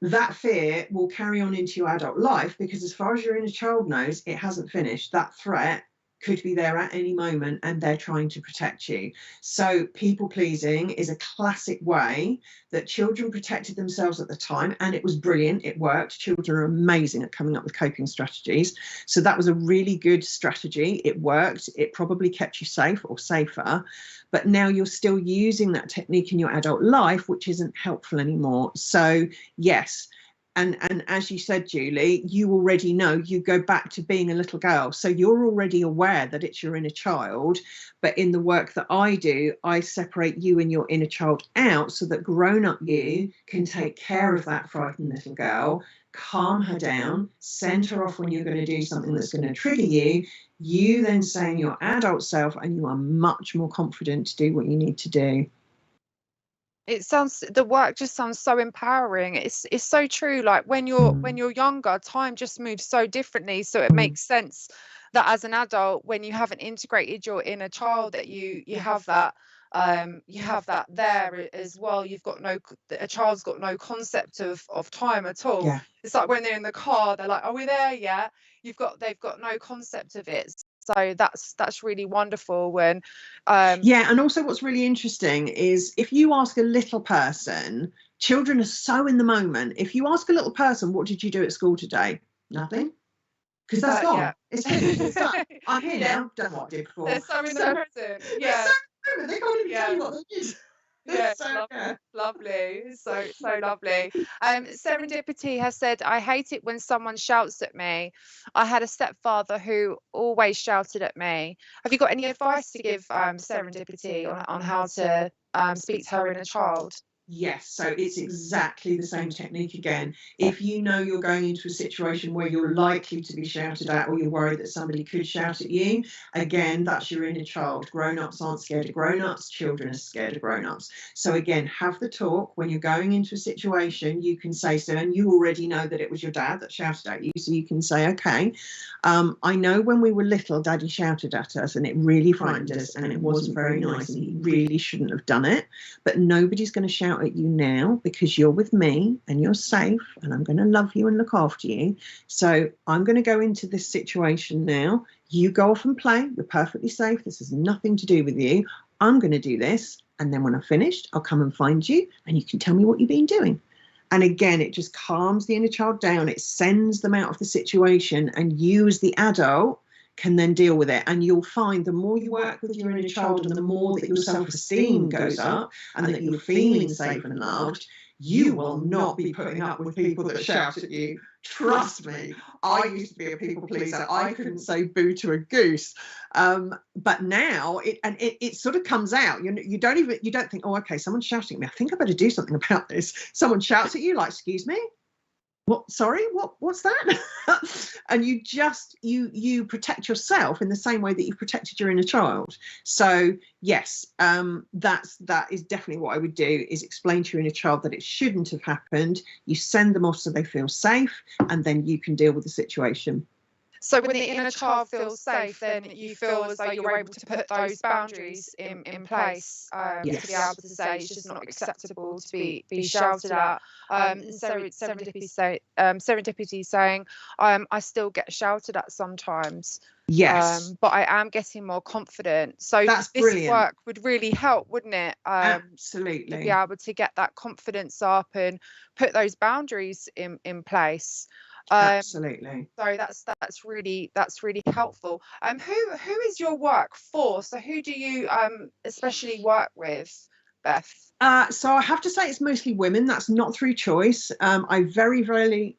that fear will carry on into your adult life, because as far as your inner child knows, it hasn't finished. That threat could be there at any moment, and they're trying to protect you. So people pleasing is a classic way that children protected themselves at the time, and it was brilliant. It worked. Children are amazing at coming up with coping strategies. So that was a really good strategy. It worked. It probably kept you safe or safer, but now you're still using that technique in your adult life, which isn't helpful anymore. So yes. And as you said, Julie, you already know, you go back to being a little girl. So you're already aware that it's your inner child. But in the work that I do, I separate you and your inner child out so that grown-up you can take care of that frightened little girl, calm her down, send her off when you're going to do something that's going to trigger you. You then say in your adult self, and you are much more confident to do what you need to do. The work just sounds so empowering. It's so true. Like when you're younger, time just moves so differently. So it makes sense that as an adult, when you haven't integrated your inner child, that you have that there as well. A child's got no concept of time at all. Yeah. It's like when they're in the car, they're like, are we there yet? They've got no concept of it. So that's really wonderful. When yeah, and also what's really interesting is if you ask a little person, children are so in the moment. If you ask a little person, what did you do at school today? Nothing. Because that's gone. Yeah. It's finished. It's done. I'm here now. Done what I did before. They're so in the present. Yeah. They can't even tell you what they did. Yeah, so lovely. So lovely. Serendipity has said, I hate it when someone shouts at me. I had a stepfather who always shouted at me. Have you got any advice to give Serendipity on how to speak to her inner child? Yes, so it's exactly the same technique again. If you know you're going into a situation where you're likely to be shouted at, or you're worried that somebody could shout at you, again, that's your inner child. Grown-ups aren't scared of grown-ups, children are scared of grown-ups. So again, have the talk. When you're going into a situation, you can say so, and you already know that it was your dad that shouted at you, so you can say, okay, I know when we were little, Daddy shouted at us, and it really frightened us, and it wasn't very nice, and he really shouldn't have done it, but nobody's going to shout out at you now because you're with me and you're safe and I'm going to love you and look after you. So I'm going to go into this situation now. You go off and play. You're perfectly safe. This has nothing to do with you. I'm going to do this. And then when I've finished, I'll come and find you and you can tell me what you've been doing. And again, it just calms the inner child down. It sends them out of the situation, and you as the adult can then deal with it. And you'll find the more you work with your inner child and the more that your self-esteem goes up and that you're feeling safe and loved, you will not be putting up with people that shout at you. Trust me, I used to be a people pleaser. I couldn't say boo to a goose. But now it sort of comes out. You don't think, oh, okay, someone's shouting at me. I think I better do something about this. Someone shouts at you, like, excuse me? What? Sorry, what's that? And you protect yourself in the same way that you've protected your inner child. So yes, that is definitely what I would do, is explain to your inner child that it shouldn't have happened. You send them off so they feel safe, and then you can deal with the situation. So when the inner child feels safe, then you feel as though you're able to put those boundaries in place, Yes. to be able to say it's just not acceptable to be shouted at. Serendipity saying, I still get shouted at sometimes. Yes. But I am getting more confident. So That's this brilliant. work would really help, wouldn't it? Absolutely. To be able to get that confidence up and put those boundaries in place. Absolutely. So that's really helpful. Who is your work for? So who do you especially work with, Beth? So I have to say it's mostly women. That's not through choice. I very rarely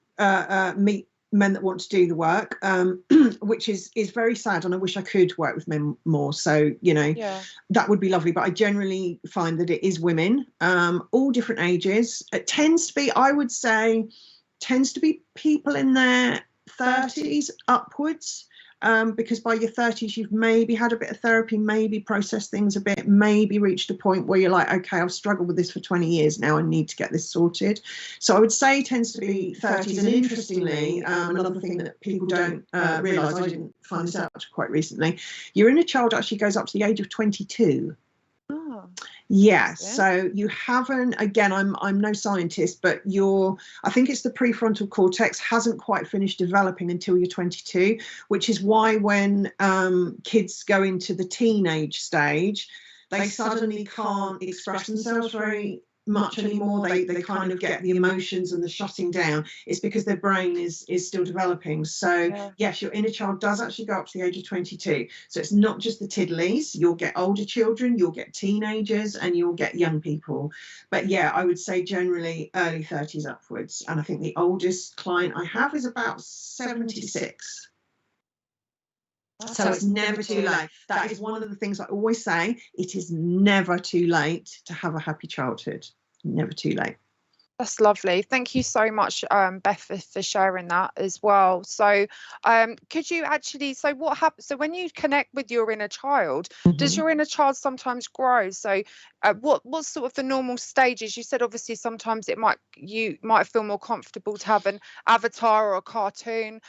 meet men that want to do the work, which is very sad, and I wish I could work with men more. So that would be lovely, but I generally find that it is women, all different ages. It tends to be, I would say, people in their 30s upwards, because by your 30s you've maybe had a bit of therapy, maybe processed things a bit, maybe reached a point where you're like, okay, I've struggled with this for 20 years now, I need to get this sorted. So I would say it tends to be 30s. And interestingly, another thing that people don't realise, I didn't find this out quite recently, your inner child actually goes up to the age of 22. Oh. Yeah, so you haven't, again, I'm no scientist, but I think it's the prefrontal cortex hasn't quite finished developing until you're 22, which is why when kids go into the teenage stage, they suddenly can't express themselves very much anymore. They kind of get the emotions and the shutting down. It's because their brain is still developing. So yes, your inner child does actually go up to the age of 22. So it's not just the tiddlies. You'll get older children, you'll get teenagers, and you'll get young people. But yeah, I would say generally early 30s upwards. And I think the oldest client I have is about 76. So it's never too late. That is one of the things I always say. It is never too late to have a happy childhood. Never too late. That's lovely. Thank you so much, Beth, for sharing that as well. So could you actually, so what happens, so when you connect with your inner child, does your inner child sometimes grow? So what's sort of the normal stages? You said obviously sometimes you might feel more comfortable to have an avatar or a cartoon.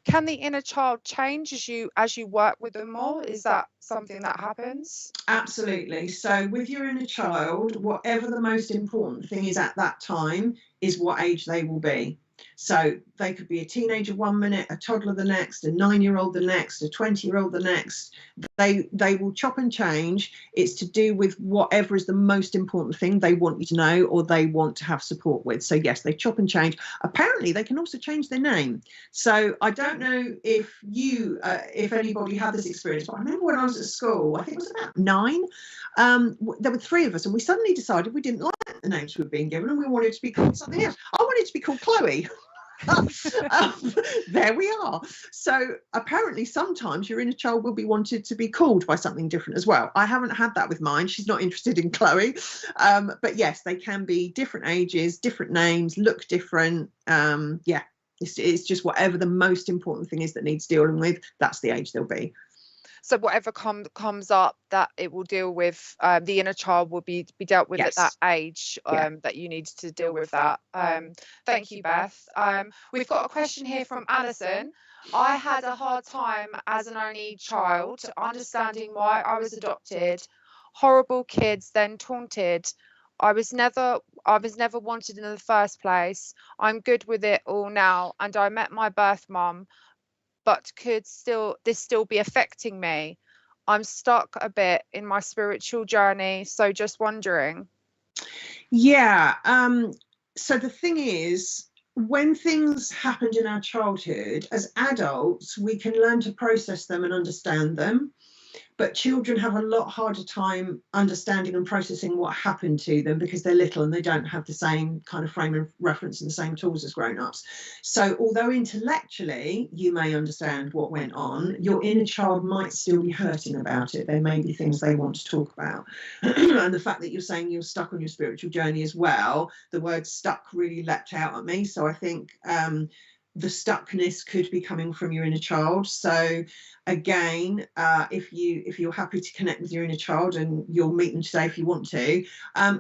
Can the inner child change as you work with them more? Is that something that happens? Absolutely. So with your inner child, whatever the most important thing is at that time is what age they will be. So they could be a teenager 1 minute, a toddler the next, a 9-year-old the next, a 20-year-old the next. They will chop and change. It's to do with whatever is the most important thing they want you to know or they want to have support with. So yes, they chop and change. Apparently they can also change their name. So I don't know if anybody had this experience, but I remember when I was at school, I think it was about 9, there were 3 of us, and we suddenly decided we didn't like the names we were being given and we wanted to be called something else. I wanted to be called Chloe. There we are. So apparently sometimes your inner child will be wanted to be called by something different as well. I haven't had that with mine. She's not interested in Chloe. But yes, they can be different ages, different names, look different. It's just whatever the most important thing is that needs dealing with, that's the age they'll be. So whatever comes up that it will deal with, the inner child will be dealt with at that age, that you need to deal with that. Thank you, Beth. We've got a question here from Alison. I had a hard time as an only child understanding why I was adopted. Horrible kids, then taunted. I was never wanted in the first place. I'm good with it all now, and I met my birth mum, but could this still be affecting me? I'm stuck a bit in my spiritual journey, so just wondering. Yeah. So the thing is, when things happened in our childhood, as adults, we can learn to process them and understand them. But children have a lot harder time understanding and processing what happened to them because they're little and they don't have the same kind of frame of reference and the same tools as grown-ups. So although intellectually you may understand what went on, your inner child might still be hurting about it. There may be things they want to talk about. And the fact that you're saying you're stuck on your spiritual journey as well, the word stuck really leapt out at me. So I think the stuckness could be coming from your inner child. So again, if you're happy to connect with your inner child, and you'll meet them today if you want to,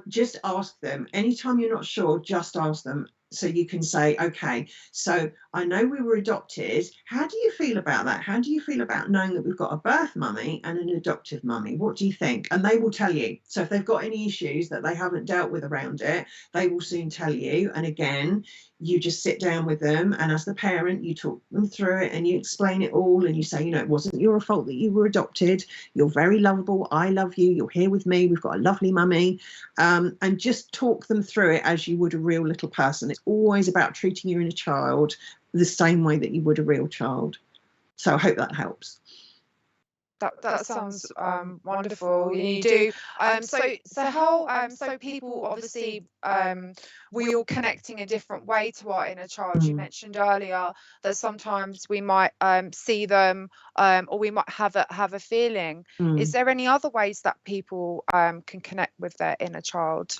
just ask them. Anytime you're not sure, just ask them. So you can say, okay, so I know we were adopted. How do you feel about that? How do you feel about knowing that we've got a birth mummy and an adoptive mummy? What do you think? And they will tell you. So if they've got any issues that they haven't dealt with around it, they will soon tell you. And again, you just sit down with them, and as the parent, you talk them through it and you explain it all, and you say, it wasn't your fault that you were adopted. You're very lovable. I love you. You're here with me. We've got a lovely mummy. And just talk them through it as you would a real little person. It's always about treating your inner child the same way that you would a real child. So I hope that helps. That sounds wonderful. You do. So how so people obviously we all connecting a different way to our inner child. You mentioned earlier that sometimes we might see them or we might have a feeling. Is there any other ways that people can connect with their inner child?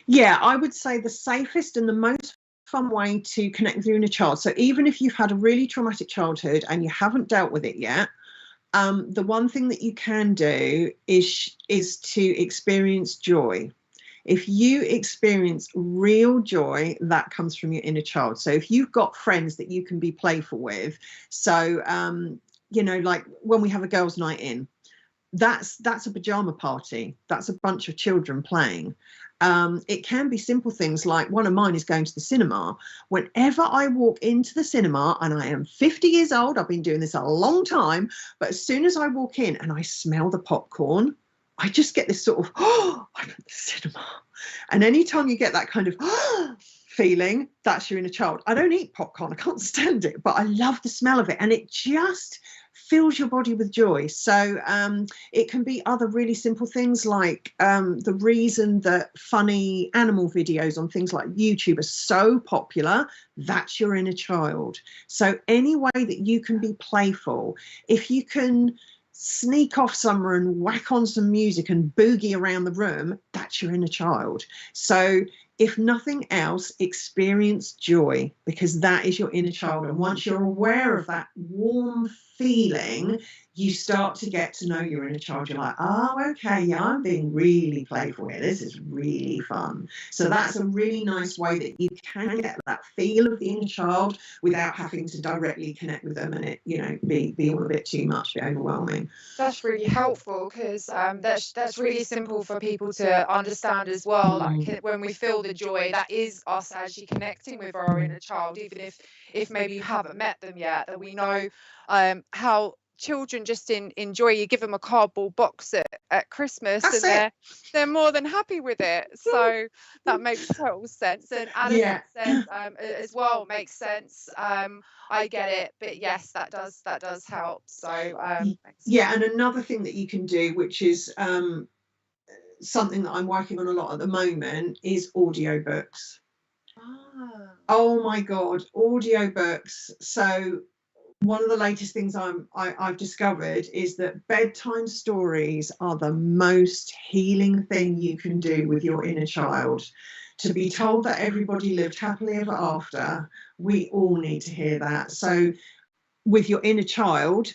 Yeah, I would say the safest and the most fun way to connect with your inner child. So even if you've had a really traumatic childhood and you haven't dealt with it yet, the one thing that you can do is to experience joy. If you experience real joy, that comes from your inner child. So if you've got friends that you can be playful with, so like when we have a girls' night in, that's a pajama party. That's a bunch of children playing. It can be simple things like, one of mine is going to the cinema. Whenever I walk into the cinema, and I am 50 years old, I've been doing this a long time, but as soon as I walk in and I smell the popcorn, I just get this sort of, I'm at the cinema. And anytime you get that kind of feeling, that's your inner child. I don't eat popcorn, I can't stand it, but I love the smell of it, and it just fills your body with joy. So it can be other really simple things like the reason that funny animal videos on things like YouTube are so popular, that's your inner child. So any way that you can be playful, if you can sneak off somewhere and whack on some music and boogie around the room, that's your inner child. So if nothing else, experience joy, because that is your inner child. And once you're aware of that warm feeling, you start to get to know your inner child. You're like, oh, okay, yeah, I'm being really playful here. This is really fun. So that's a really nice way that you can get that feel of the inner child without having to directly connect with them and it, be all a bit too much, a bit overwhelming. That's really helpful, because that's really simple for people to understand as well. Like when we feel the joy, that is us actually connecting with our inner child, even if maybe you haven't met them yet, that we know how children just enjoy. You give them a cardboard box at Christmas, That's and they're more than happy with it. So that makes total sense. And Adam says as well, makes sense. I get it, but yes, that does help. So yeah, and another thing that you can do, which is something that I'm working on a lot at the moment, is audiobooks. Oh my God, audiobooks. So one of the latest things I've discovered is that bedtime stories are the most healing thing you can do with your inner child. To be told that everybody lived happily ever after, we all need to hear that. So with your inner child,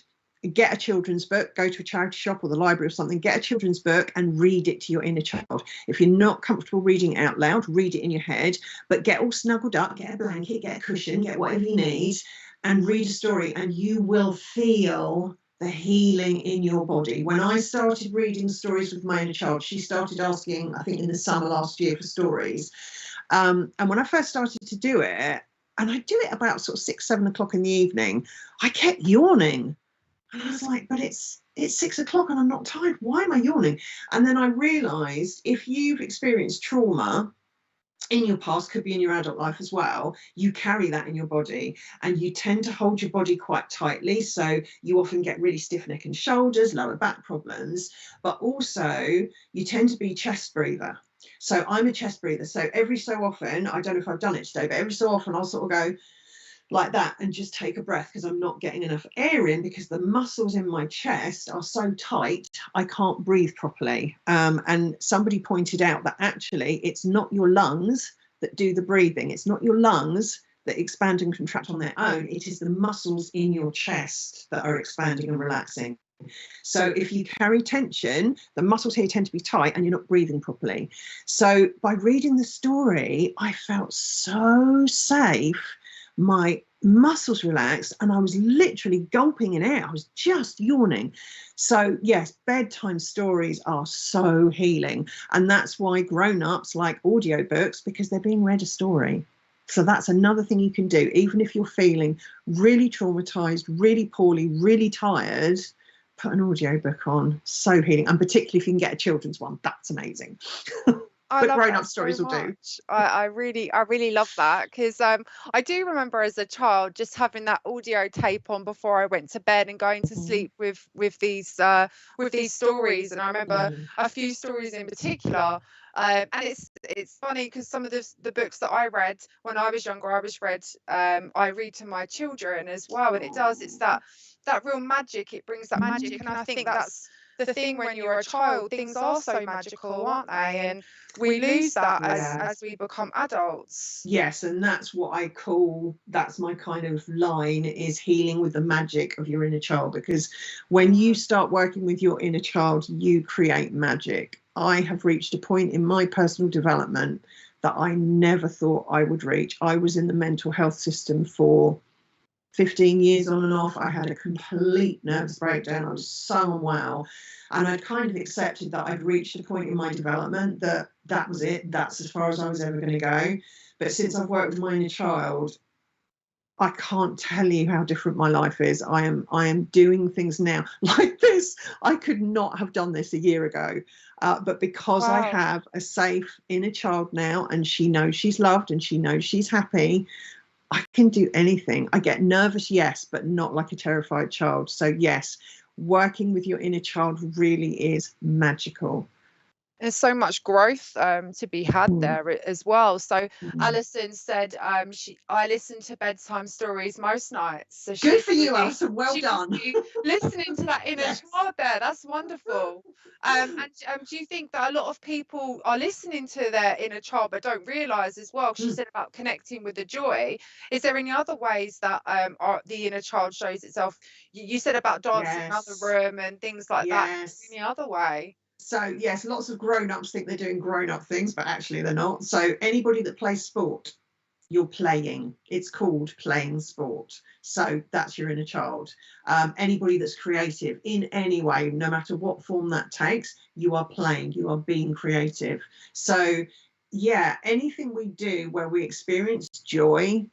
get a children's book, go to a charity shop or the library or something, get a children's book and read it to your inner child. If you're not comfortable reading it out loud, read it in your head, but get all snuggled up, get a blanket, get a cushion, get whatever you need, and read a story, and you will feel the healing in your body. When I started reading stories with my inner child, she started asking, I think in the summer last year, for stories. And when I first started to do it, and I do it about sort of 6, 7 o'clock in the evening, I kept yawning. And I was like, but it's 6 o'clock and I'm not tired. Why am I yawning? And then I realised if you've experienced trauma in your past, could be in your adult life as well, you carry that in your body and you tend to hold your body quite tightly. So you often get really stiff neck and shoulders, lower back problems, but also you tend to be a chest breather. So I'm a chest breather. So every so often, I don't know if I've done it today, but every so often I'll sort of go like that and just take a breath because I'm not getting enough air in because the muscles in my chest are so tight I can't breathe properly. And somebody pointed out that actually it's not your lungs that do the breathing. It's not your lungs that expand and contract on their own. It is the muscles in your chest that are expanding and relaxing. So if you carry tension, the muscles here tend to be tight and you're not breathing properly. So by reading the story, I felt so safe. My muscles relaxed and I was literally gulping in air. I was just yawning. So yes, bedtime stories are so healing. And that's why grown-ups like audiobooks, because they're being read a story. So that's another thing you can do. Even if you're feeling really traumatized, really poorly, really tired, put an audiobook on. So healing. And particularly if you can get a children's one, that's amazing. But grown-up stories will do. I really love that because I do remember as a child just having that audio tape on before I went to bed and going to sleep with these stories. And I remember a few stories in particular. And it's funny because some of the books that I read when I was younger, I read to my children as well. And it's that real magic. It brings that magic, and I think that's the thing when you're a child. Things are so magical, aren't they? And we lose that as we become adults. Yes, and that's what I call, that's my kind of line, is healing with the magic of your inner child. Because when you start working with your inner child, you create magic. I have reached a point in my personal development that I never thought I would reach. I was in the mental health system for 15 years on and off. I had a complete nervous breakdown. I was so unwell. And I'd kind of accepted that I'd reached a point in my development that was it. That's as far as I was ever going to go. But since I've worked with my inner child, I can't tell you how different my life is. I am doing things now like this. I could not have done this a year ago. But because I have a safe inner child now, and she knows she's loved and she knows she's happy, I can do anything. I get nervous, yes, but not like a terrified child. So yes, working with your inner child really is magical. There's so much growth to be had there as well. So Alison said I listen to bedtime stories most nights. So good for you, Alison. Well done. Listening to that inner child there, that's wonderful. And do you think that a lot of people are listening to their inner child but don't realise as well? Because you said about connecting with the joy. Is there any other ways that the inner child shows itself? You said about dancing around the room and things like that. Any other way? So yes, lots of grown-ups think they're doing grown-up things, but actually they're not. So anybody that plays sport, you're playing. It's called playing sport. So that's your inner child. Anybody that's creative in any way, no matter what form that takes, you are playing, you are being creative. So yeah, anything we do where we experience joy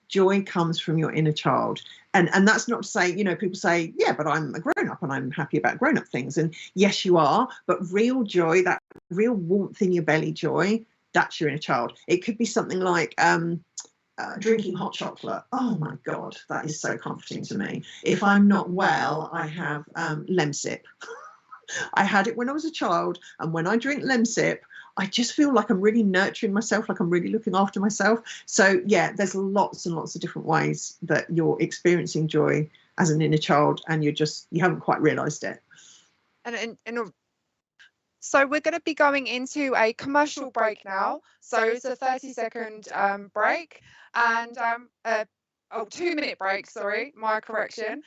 comes from your inner child. And that's not to say, you know, people say, yeah, but I'm a grown-up and I'm happy about grown-up things. And yes, you are, but real joy, that real warmth in your belly joy, that's your inner child. It could be something like drinking hot chocolate. Oh my God, that is so comforting to me. If I'm not well, I have Lemsip. I had it when I was a child, and when I drink Lemsip, I just feel like I'm really nurturing myself, like I'm really looking after myself. So yeah, there's lots and lots of different ways that you're experiencing joy as an inner child, and you haven't quite realised it. So we're going to be going into a commercial break now. So it's a 30-second break and 2-minute break. Sorry, my correction.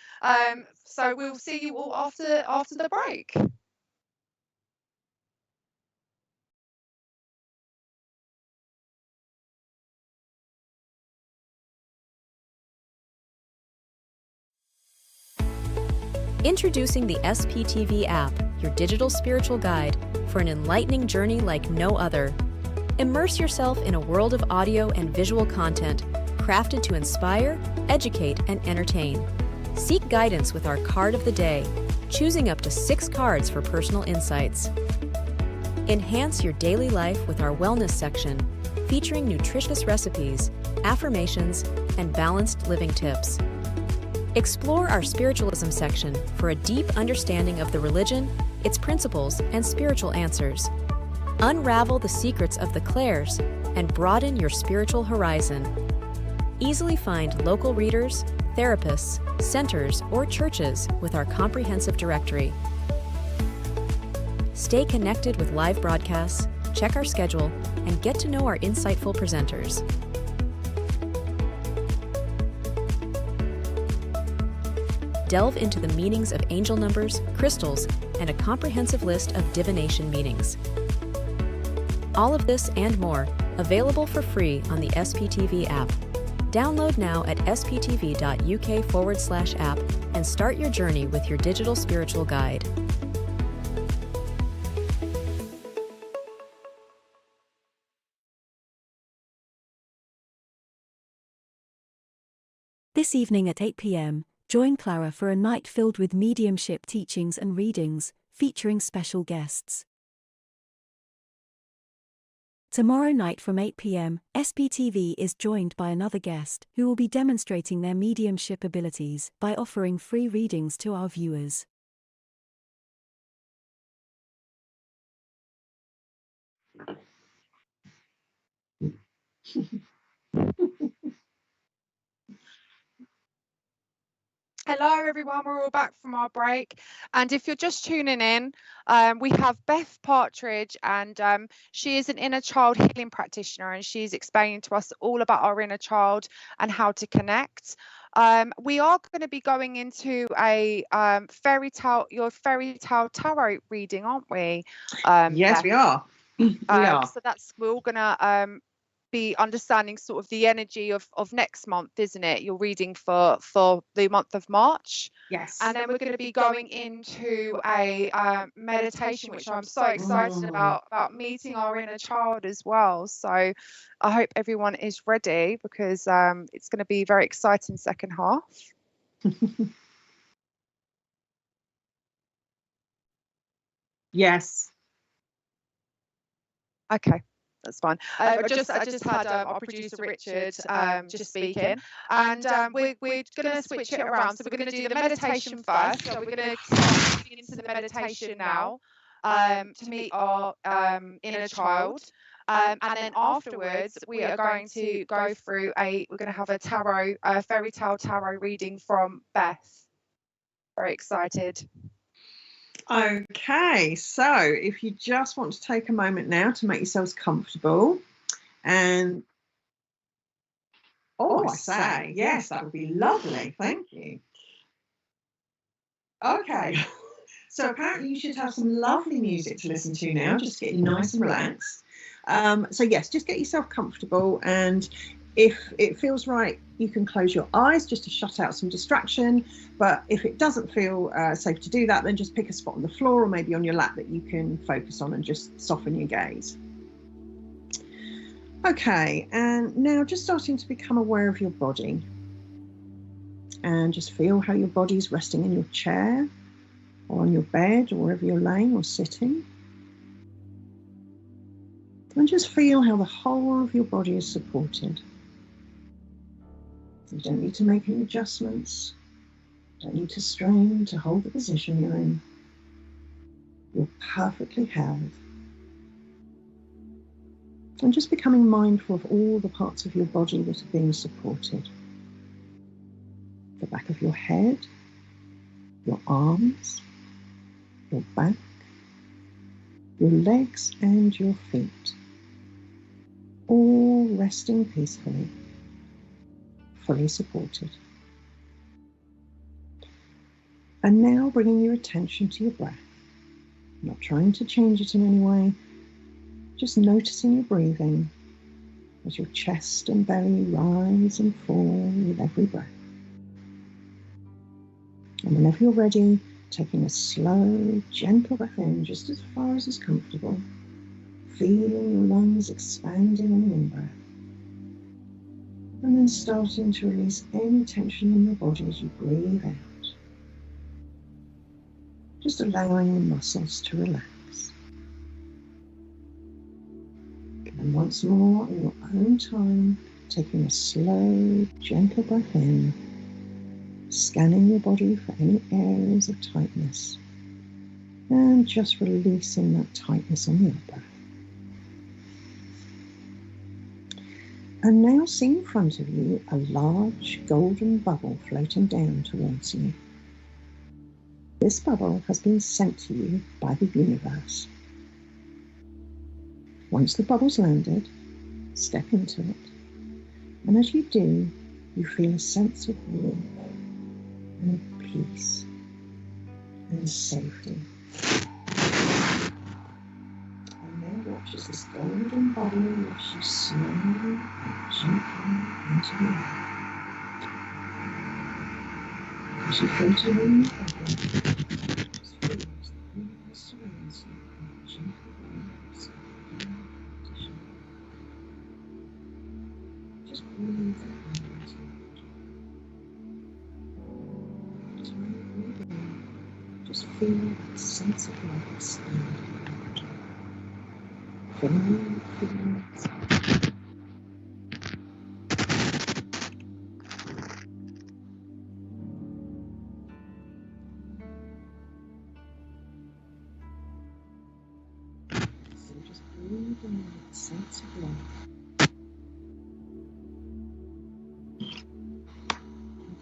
So we'll see you all after the break. Introducing the SPTV app, your digital spiritual guide, for an enlightening journey like no other. Immerse yourself in a world of audio and visual content crafted to inspire, educate, and entertain. Seek guidance with our card of the day, choosing up to 6 cards for personal insights. Enhance your daily life with our wellness section, featuring nutritious recipes, affirmations, and balanced living tips. Explore our spiritualism section for a deep understanding of the religion, its principles, and spiritual answers. Unravel the secrets of the clairs and broaden your spiritual horizon. Easily find local readers, therapists, centers, or churches with our comprehensive directory. Stay connected with live broadcasts, check our schedule, and get to know our insightful presenters. Delve into the meanings of angel numbers, crystals, and a comprehensive list of divination meanings. All of this and more, available for free on the SPTV app. Download now at sptv.uk/app and start your journey with your digital spiritual guide. This evening at 8 p.m, join Clara for a night filled with mediumship teachings and readings, featuring special guests. Tomorrow night from 8 p.m, SPTV is joined by another guest who will be demonstrating their mediumship abilities by offering free readings to our viewers. Hello everyone, we're all back from our break, and if you're just tuning in, we have Beth Partridge, and she is an inner child healing practitioner, and she's explaining to us all about our inner child and how to connect. We are going to be going into a fairy tale tarot reading, aren't we? Yes, Beth? we are. We are. So we're all going to be understanding sort of the energy of next month, isn't it? You're reading for the month of March. Yes. And then we're going to be going into a meditation, which I'm so excited about meeting our inner child as well. So I hope everyone is ready, because it's going to be a very exciting second half. Yes. Okay. That's fine. I just had our producer Richard just speaking, and we're going to switch it around. So we're going to do the meditation first. So we're going to start into the meditation now to meet our inner child, and then afterwards we are going to go through we're going to have a fairy tale tarot reading from Beth. Very excited. Okay, so if you just want to take a moment now to make yourselves comfortable, and I say, yes, that would be lovely. Thank you. Okay, so apparently you should have some lovely music to listen to now, just to get you nice and relaxed. So yes, just get yourself comfortable, and if it feels right, you can close your eyes just to shut out some distraction. But if it doesn't feel safe to do that, then just pick a spot on the floor or maybe on your lap that you can focus on and just soften your gaze. Okay, and now just starting to become aware of your body. And just feel how your body's resting in your chair or on your bed or wherever you're laying or sitting. And just feel how the whole of your body is supported. You don't need to make any adjustments. You don't need to strain to hold the position you're in. You're perfectly held. And just becoming mindful of all the parts of your body that are being supported. The back of your head, your arms, your back, your legs and your feet. All resting peacefully, fully supported. And now bringing your attention to your breath, not trying to change it in any way, just noticing your breathing as your chest and belly rise and fall with every breath. And whenever you're ready, taking a slow, gentle breath in just as far as is comfortable, feeling your lungs expanding on the in-breath, and then starting to release any tension in your body as you breathe out, just allowing the muscles to relax. And once more, in your own time, taking a slow, gentle breath in, scanning your body for any areas of tightness, and just releasing that tightness on the out-breath. And now see in front of you a large golden bubble floating down towards you. This bubble has been sent to you by the universe. Once the bubble's landed, step into it, and as you do, you feel a sense of warmth and peace and safety. And now watch as this golden bubble lifts you slowly and gently into the air. As you float along the bubble, just feel as the universe surrounds you and gently relax and condition. Just breathe that out into your body. Just feel that sense of love expand in your body. Feeling the feelings. So just breathe in that sense of love.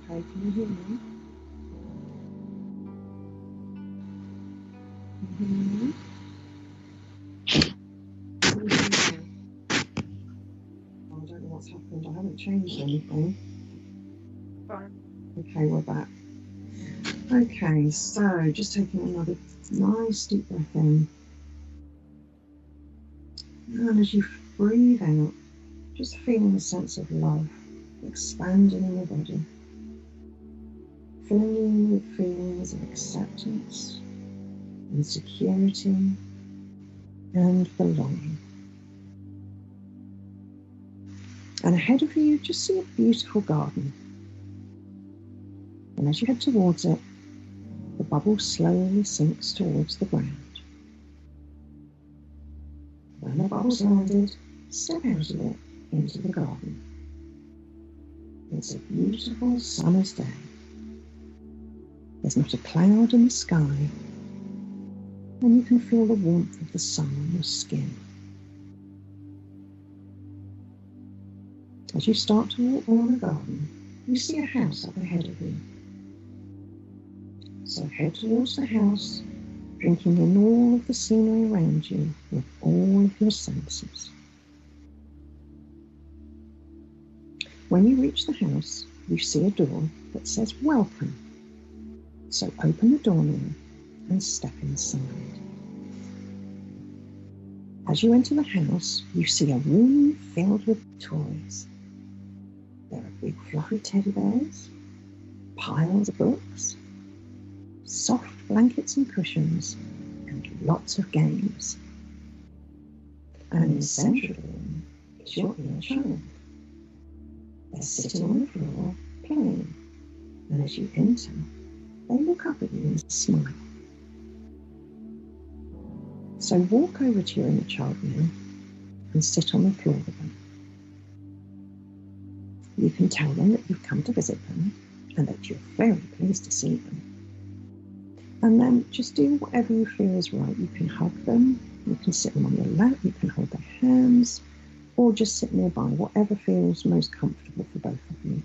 Okay, can you hear me? I don't know what's happened. I haven't changed anything. Fine. Okay, we're back. Okay, so just taking another nice deep breath in. And as you breathe out, just feeling a sense of love expanding in your body. Filling you with feelings of acceptance and security and belonging. And ahead of you, just see a beautiful garden. And as you head towards it, the bubble slowly sinks towards the ground. When the bubble's landed, step out of it into the garden. It's a beautiful summer's day. There's not a cloud in the sky, and you can feel the warmth of the sun on your skin. As you start to walk along the garden, you see a house up ahead of you. So head towards the house, drinking in all of the scenery around you with all of your senses. When you reach the house, you see a door that says welcome. So open the door now and step inside. As you enter the house, you see a room filled with toys. There are big fluffy teddy bears, piles of books, soft blankets and cushions, and lots of games. And in the centre of the room is your inner child. They're sitting on the floor playing, and as you enter, they look up at you and smile. So walk over to your inner child now and sit on the floor with them. You can tell them that you've come to visit them and that you're very pleased to see them. And then just do whatever you feel is right. You can hug them, you can sit them on your lap, you can hold their hands, or just sit nearby, whatever feels most comfortable for both of you.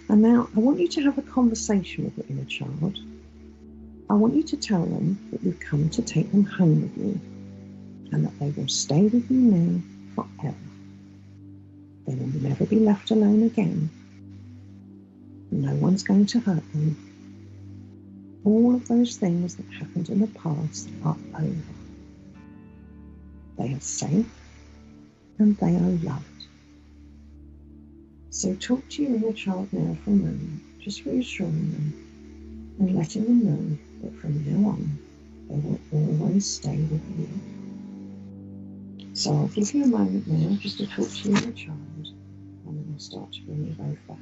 And now I want you to have a conversation with your inner child. I want you to tell them that you've come to take them home with you and that they will stay with you now forever. They will never be left alone again. No one's going to hurt them. All of those things that happened in the past are over. They are safe and they are loved. So talk to your inner child now for a moment, just reassuring them and letting them know that from now on they will always stay with you. So I'll give you a moment now just to talk to your inner child, and then I'll start to bring you both back.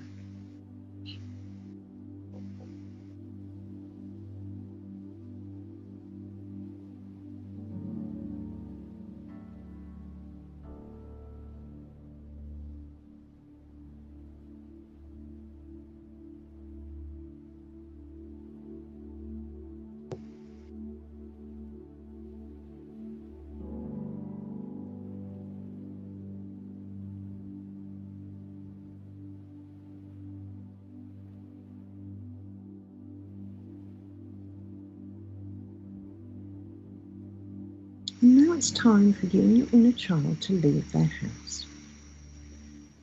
Now it's time for you and your inner child to leave their house.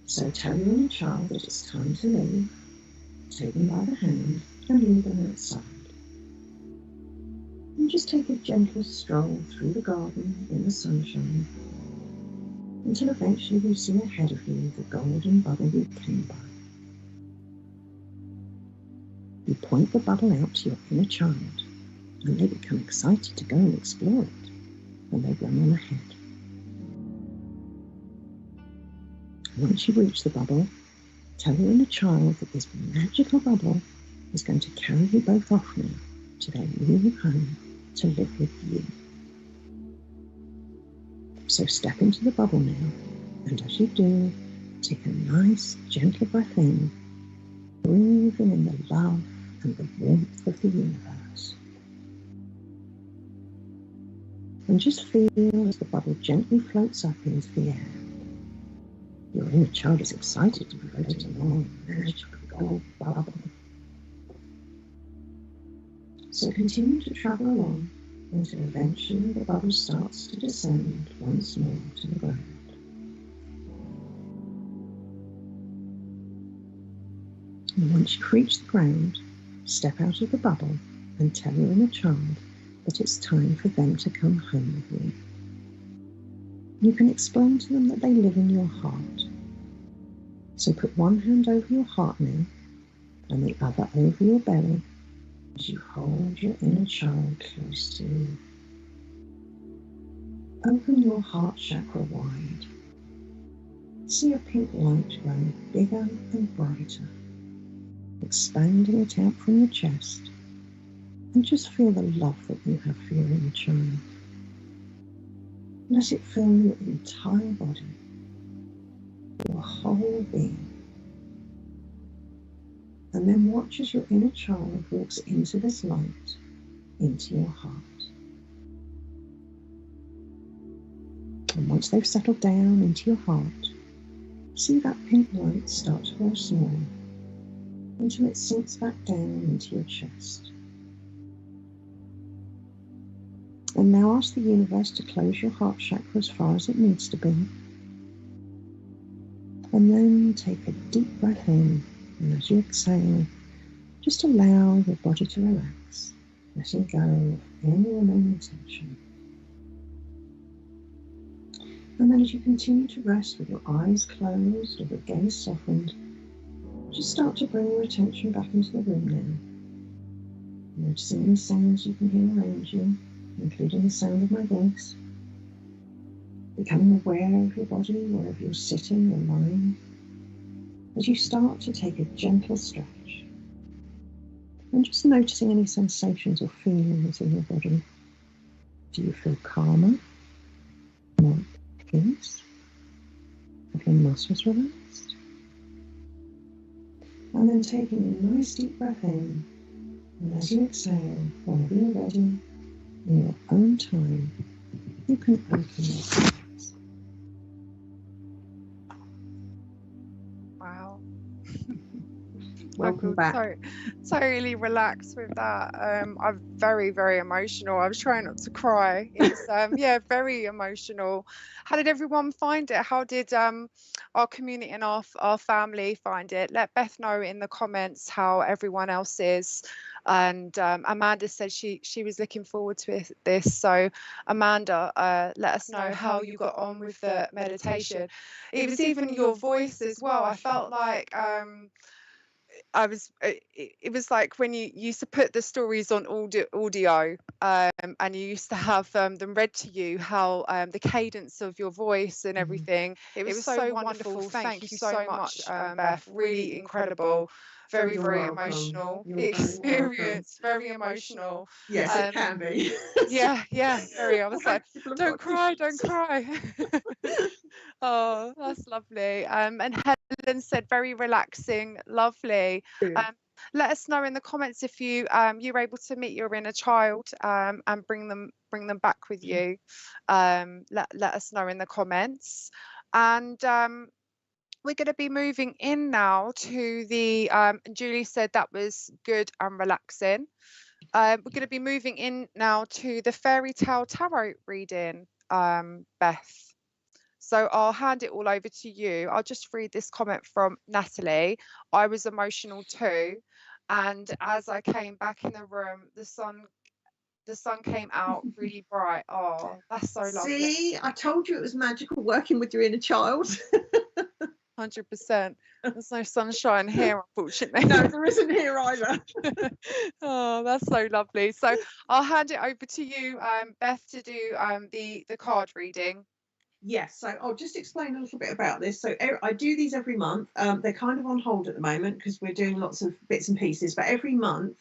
So tell your inner child that it's time to leave, take them by the hand and lead them outside. And just take a gentle stroll through the garden in the sunshine until eventually you see ahead of you the golden bubble you came by. You point the bubble out to your inner child and they become excited to go and explore it. And they run on ahead. Once you reach the bubble, tell your inner child that this magical bubble is going to carry you both off now to their new home to live with you. So step into the bubble now, and as you do, take a nice, gentle breath in, breathing in the love and the warmth of the universe. And just feel as the bubble gently floats up into the air. Your inner child is excited to be floating along in the magical gold bubble. So continue to travel along until eventually the bubble starts to descend once more to the ground. And once you reach the ground, step out of the bubble and tell your inner child that it's time for them to come home with you. You can explain to them that they live in your heart. So put one hand over your heart now and the other over your belly as you hold your inner child close to you. Open your heart chakra wide. See a pink light growing bigger and brighter, expanding it out from your chest. And just feel the love that you have for your inner child. Let it fill your entire body, your whole being. And then watch as your inner child walks into this light, into your heart. And once they've settled down into your heart, see that pink light start to grow small until it sinks back down into your chest. And now ask the universe to close your heart chakra as far as it needs to be. And then take a deep breath in, and as you exhale, just allow your body to relax, letting go of any remaining tension. And then as you continue to rest with your eyes closed or your gaze softened, just start to bring your attention back into the room now. Noticing any sounds you can hear around you, including the sound of my voice. Becoming aware of your body wherever you're sitting or lying, as you start to take a gentle stretch. And just noticing any sensations or feelings in your body. Do you feel calmer, more at peace? Have your muscles relaxed? And then taking a nice deep breath in, and as you exhale, whenever you're ready, in your own time, you can open your eyes. Wow. Welcome back. So really relaxed with that. I'm very, very emotional. I was trying not to cry. It's yeah, very emotional. How did everyone find it? How did our community and our family find it? Let Beth know in the comments how everyone else is. And Amanda said she was looking forward to this. So Amanda, let us know how you got on with the meditation. It was even your voice as well. I felt like it was like when you used to put the stories on audio, and you used to have them read to you, how the cadence of your voice and everything. It was so wonderful. Thank you so much, Beth. Really incredible. Very, very emotional experience. Very emotional. Yes, it can be. Yeah, very. I was like, don't cry. Oh, that's lovely. And Helen said very relaxing, lovely. Let us know in the comments if you're able to meet your inner child and bring them back with you. Let us know in the comments. And we're going to be moving in now to the Julie said that was good and relaxing. We're going to be moving in now to the fairy tale tarot reading, Beth. So I'll hand it all over to you. I'll just read this comment from Natalie. I was emotional too, and as I came back in the room, the sun came out really bright. Oh, that's so lovely. See, I told you it was magical working with your inner child. 100%. There's no sunshine here, unfortunately. No, there isn't here either. Oh, that's so lovely. So I'll hand it over to you, Beth, to do the card reading. Yes, so I'll just explain a little bit about this. So I do these every month. They're kind of on hold at the moment because we're doing lots of bits and pieces, but every month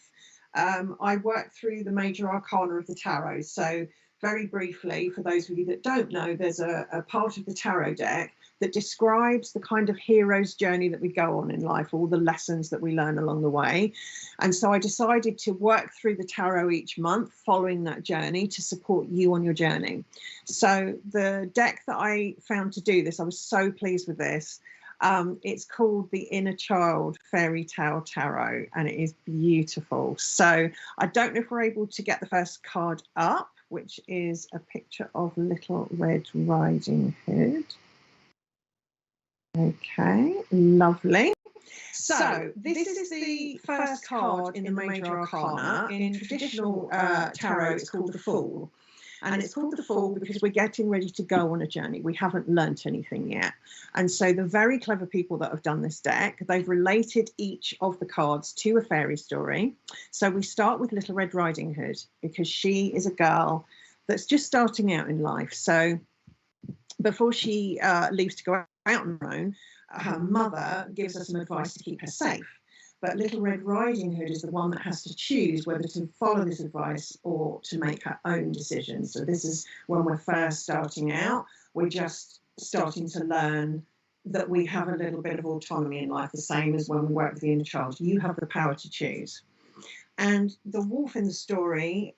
I work through the major arcana of the tarot. So very briefly, for those of you that don't know, there's a part of the tarot deck that describes the kind of hero's journey that we go on in life, all the lessons that we learn along the way. And so I decided to work through the tarot each month following that journey to support you on your journey. So the deck that I found to do this, I was so pleased with this. It's called the Inner Child Fairy Tale Tarot, and it is beautiful. So I don't know if we're able to get the first card up, which is a picture of Little Red Riding Hood. Okay, lovely. So this is the first card in the major arcana. In traditional tarot, it's called the Fool. And it's called the Fool because we're getting ready to go on a journey. We haven't learnt anything yet. And so the very clever people that have done this deck, they've related each of the cards to a fairy story. So we start with Little Red Riding Hood because she is a girl that's just starting out in life. So before she leaves to go out on her own, her mother gives her some advice to keep her safe. But Little Red Riding Hood is the one that has to choose whether to follow this advice or to make her own decisions. So this is when we're first starting out. We're just starting to learn that we have a little bit of autonomy in life, the same as when we work with the inner child. You have the power to choose. And the wolf in the story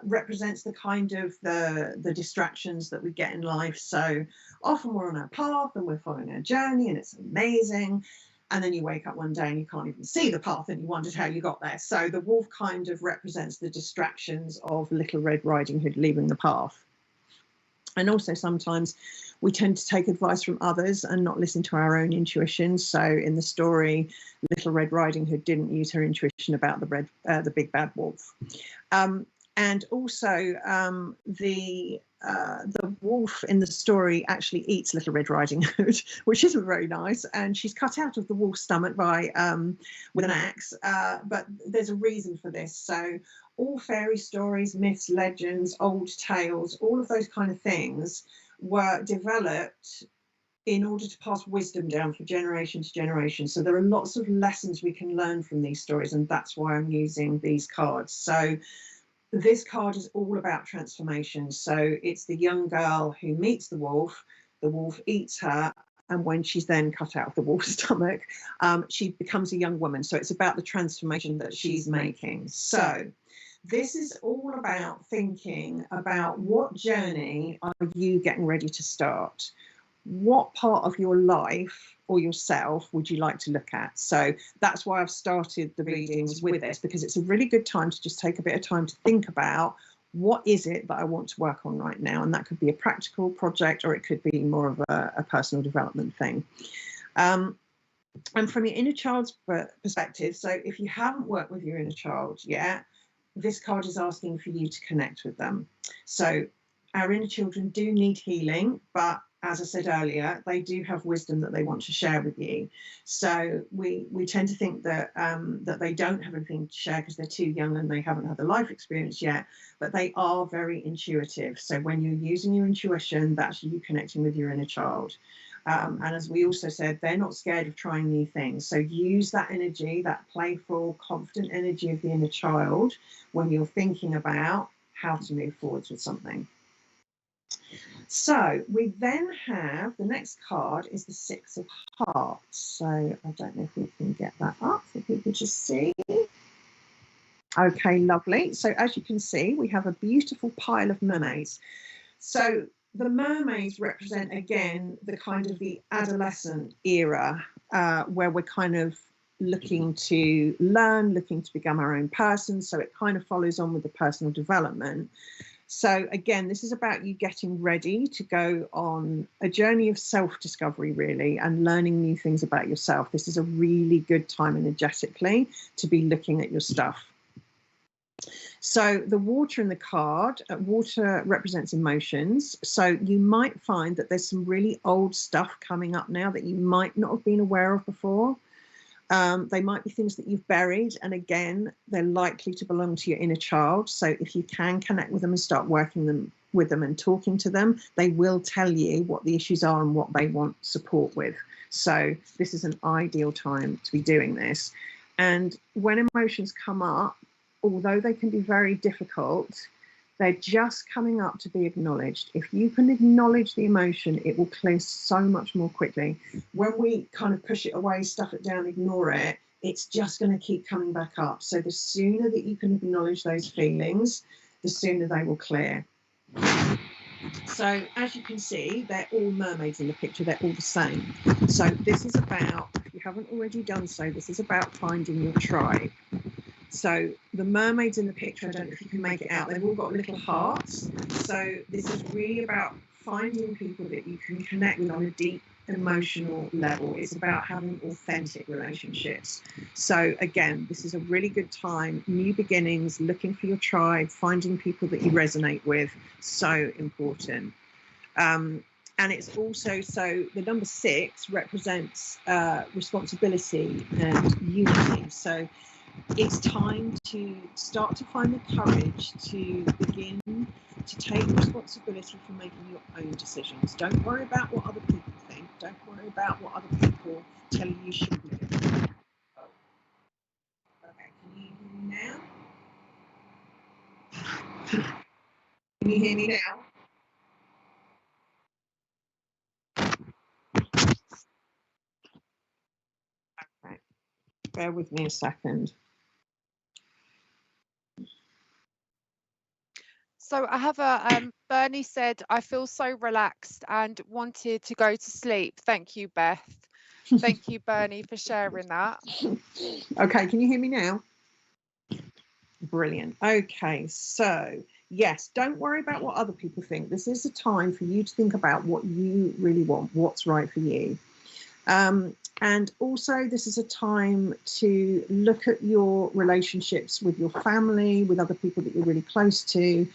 represents the kind of the distractions that we get in life. So often we're on our path and we're following our journey and it's amazing. And then you wake up one day and you can't even see the path and you wondered how you got there. So the wolf kind of represents the distractions of Little Red Riding Hood leaving the path. And also sometimes we tend to take advice from others and not listen to our own intuition. So in the story, Little Red Riding Hood didn't use her intuition about the big bad wolf. And also the wolf in the story actually eats Little Red Riding Hood, which isn't very nice. And she's cut out of the wolf's stomach by with an axe. But there's a reason for this. So all fairy stories, myths, legends, old tales, all of those kind of things were developed in order to pass wisdom down from generation to generation. So there are lots of lessons we can learn from these stories, and that's why I'm using these cards. So this card is all about transformation. So it's the young girl who meets the wolf eats her, and when she's then cut out of the wolf's stomach, she becomes a young woman. So it's about the transformation that she's making. So this is all about thinking about what journey are you getting ready to start? What part of your life or yourself would you like to look at? So that's why I've started the readings with this, because it's a really good time to just take a bit of time to think about what is it that I want to work on right now. And that could be a practical project, or it could be more of a personal development thing. And from your inner child's perspective, so if you haven't worked with your inner child yet, this card is asking for you to connect with them. So our inner children do need healing, but as I said earlier, they do have wisdom that they want to share with you. So we tend to think that that they don't have anything to share because they're too young and they haven't had the life experience yet, but they are very intuitive. So when you're using your intuition, that's you connecting with your inner child. And as we also said, they're not scared of trying new things. So use that energy, that playful, confident energy of the inner child when you're thinking about how to move forwards with something. So we then have, the next card is the Six of Hearts. So I don't know if we can get that up for people to see. Okay, lovely. So as you can see, we have a beautiful pile of mermaids. So the mermaids represent, again, the kind of the adolescent era where we're kind of looking to learn, looking to become our own person. So it kind of follows on with the personal development. So again, this is about you getting ready to go on a journey of self-discovery, really, and learning new things about yourself. This is a really good time energetically to be looking at your stuff. So the water in the card, water represents emotions. So you might find that there's some really old stuff coming up now that you might not have been aware of before. They might be things that you've buried, and again, they're likely to belong to your inner child. So if you can connect with them and start working with them and talking to them, they will tell you what the issues are and what they want support with. So this is an ideal time to be doing this. And when emotions come up, although they can be very difficult, they're just coming up to be acknowledged. If you can acknowledge the emotion, it will clear so much more quickly. When we kind of push it away, stuff it down, ignore it, it's just going to keep coming back up. So the sooner that you can acknowledge those feelings, the sooner they will clear. So as you can see, they're all mermaids in the picture. They're all the same. So this is about, if you haven't already done so, this is about finding your tribe. So the mermaids in the picture, I don't know if you can make it out, they've all got little hearts. So this is really about finding people that you can connect with on a deep emotional level. It's about having authentic relationships. So again, this is a really good time, new beginnings, looking for your tribe, finding people that you resonate with, so important. And it's also, so the number 6 represents responsibility and unity. So it's time to start to find the courage to begin to take responsibility for making your own decisions. Don't worry about what other people think. Don't worry about what other people tell you should do. Okay, can you hear me now? Can you hear me now? Okay, bear with me a second. So I have a Bernie said, I feel so relaxed and wanted to go to sleep. Thank you, Beth. Thank you, Bernie, for sharing that. Okay, can you hear me now? Brilliant. Okay, so yes, don't worry about what other people think. This is a time for you to think about what you really want, what's right for you. And also, this is a time to look at your relationships with your family, with other people that you're really close to.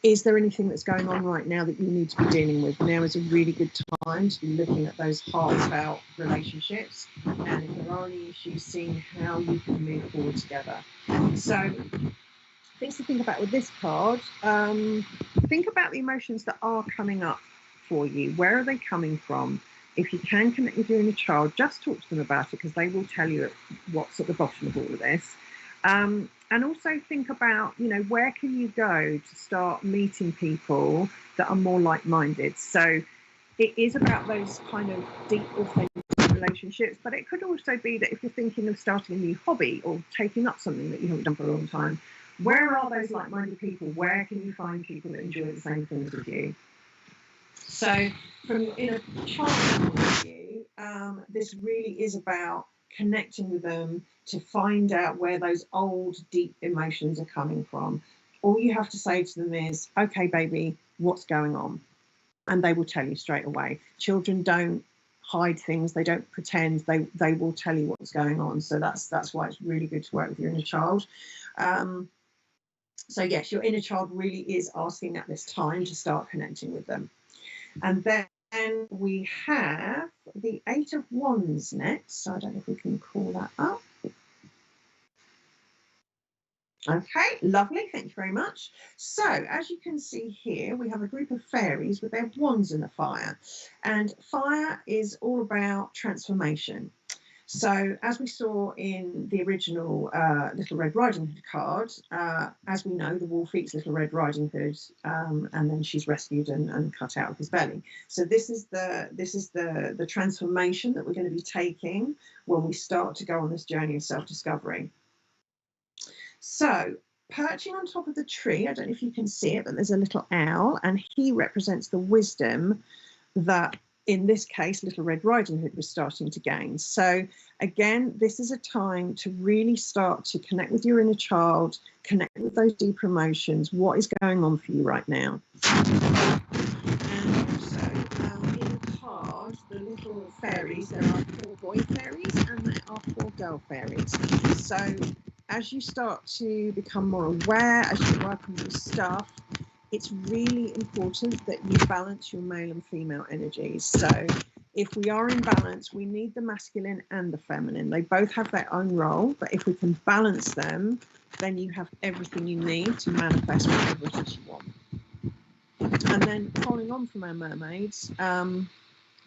Is there anything that's going on right now that you need to be dealing with? Now is a really good time to be looking at those heartfelt relationships, and if there are any issues, seeing how you can move forward together. So things to think about with this card. Think about the emotions that are coming up for you. Where are they coming from? If you can connect with your inner child, just talk to them about it, because they will tell you what's at the bottom of all of this. And also think about, you know, where can you go to start meeting people that are more like-minded? So it is about those kind of deep, authentic relationships, but it could also be that if you're thinking of starting a new hobby or taking up something that you haven't done for a long time, where are those like-minded people? Where can you find people that enjoy the same things as you? So from your inner child point of view, this really is about connecting with them to find out where those old, deep emotions are coming from. All you have to say to them is, okay, baby, what's going on? And they will tell you straight away. Children don't hide things. They don't pretend. They will tell you what's going on. So that's why it's really good to work with your inner child. So yes, your inner child really is asking at this time to start connecting with them. And then then we have the Eight of Wands next. So I don't know if we can call that up. Okay, lovely, thank you very much. So as you can see here, we have a group of fairies with their wands in the fire, and fire is all about transformation. So as we saw in the original Little Red Riding Hood card, as we know, the wolf eats Little Red Riding Hood, and then she's rescued and cut out of his belly. So this is the transformation that we're going to be taking when we start to go on this journey of self-discovery. So perching on top of the tree, I don't know if you can see it, but there's a little owl, and he represents the wisdom that, in this case, Little Red Riding Hood was starting to gain. So again, this is a time to really start to connect with your inner child, connect with those deeper emotions. What is going on for you right now? And also, in the card, the little fairies, there are 4 boy fairies and there are 4 girl fairies. So as you start to become more aware, as you work on your stuff, it's really important that you balance your male and female energies. So if we are in balance, we need the masculine and the feminine. They both have their own role, but if we can balance them, then you have everything you need to manifest whatever it is you want. And then following on from our mermaids,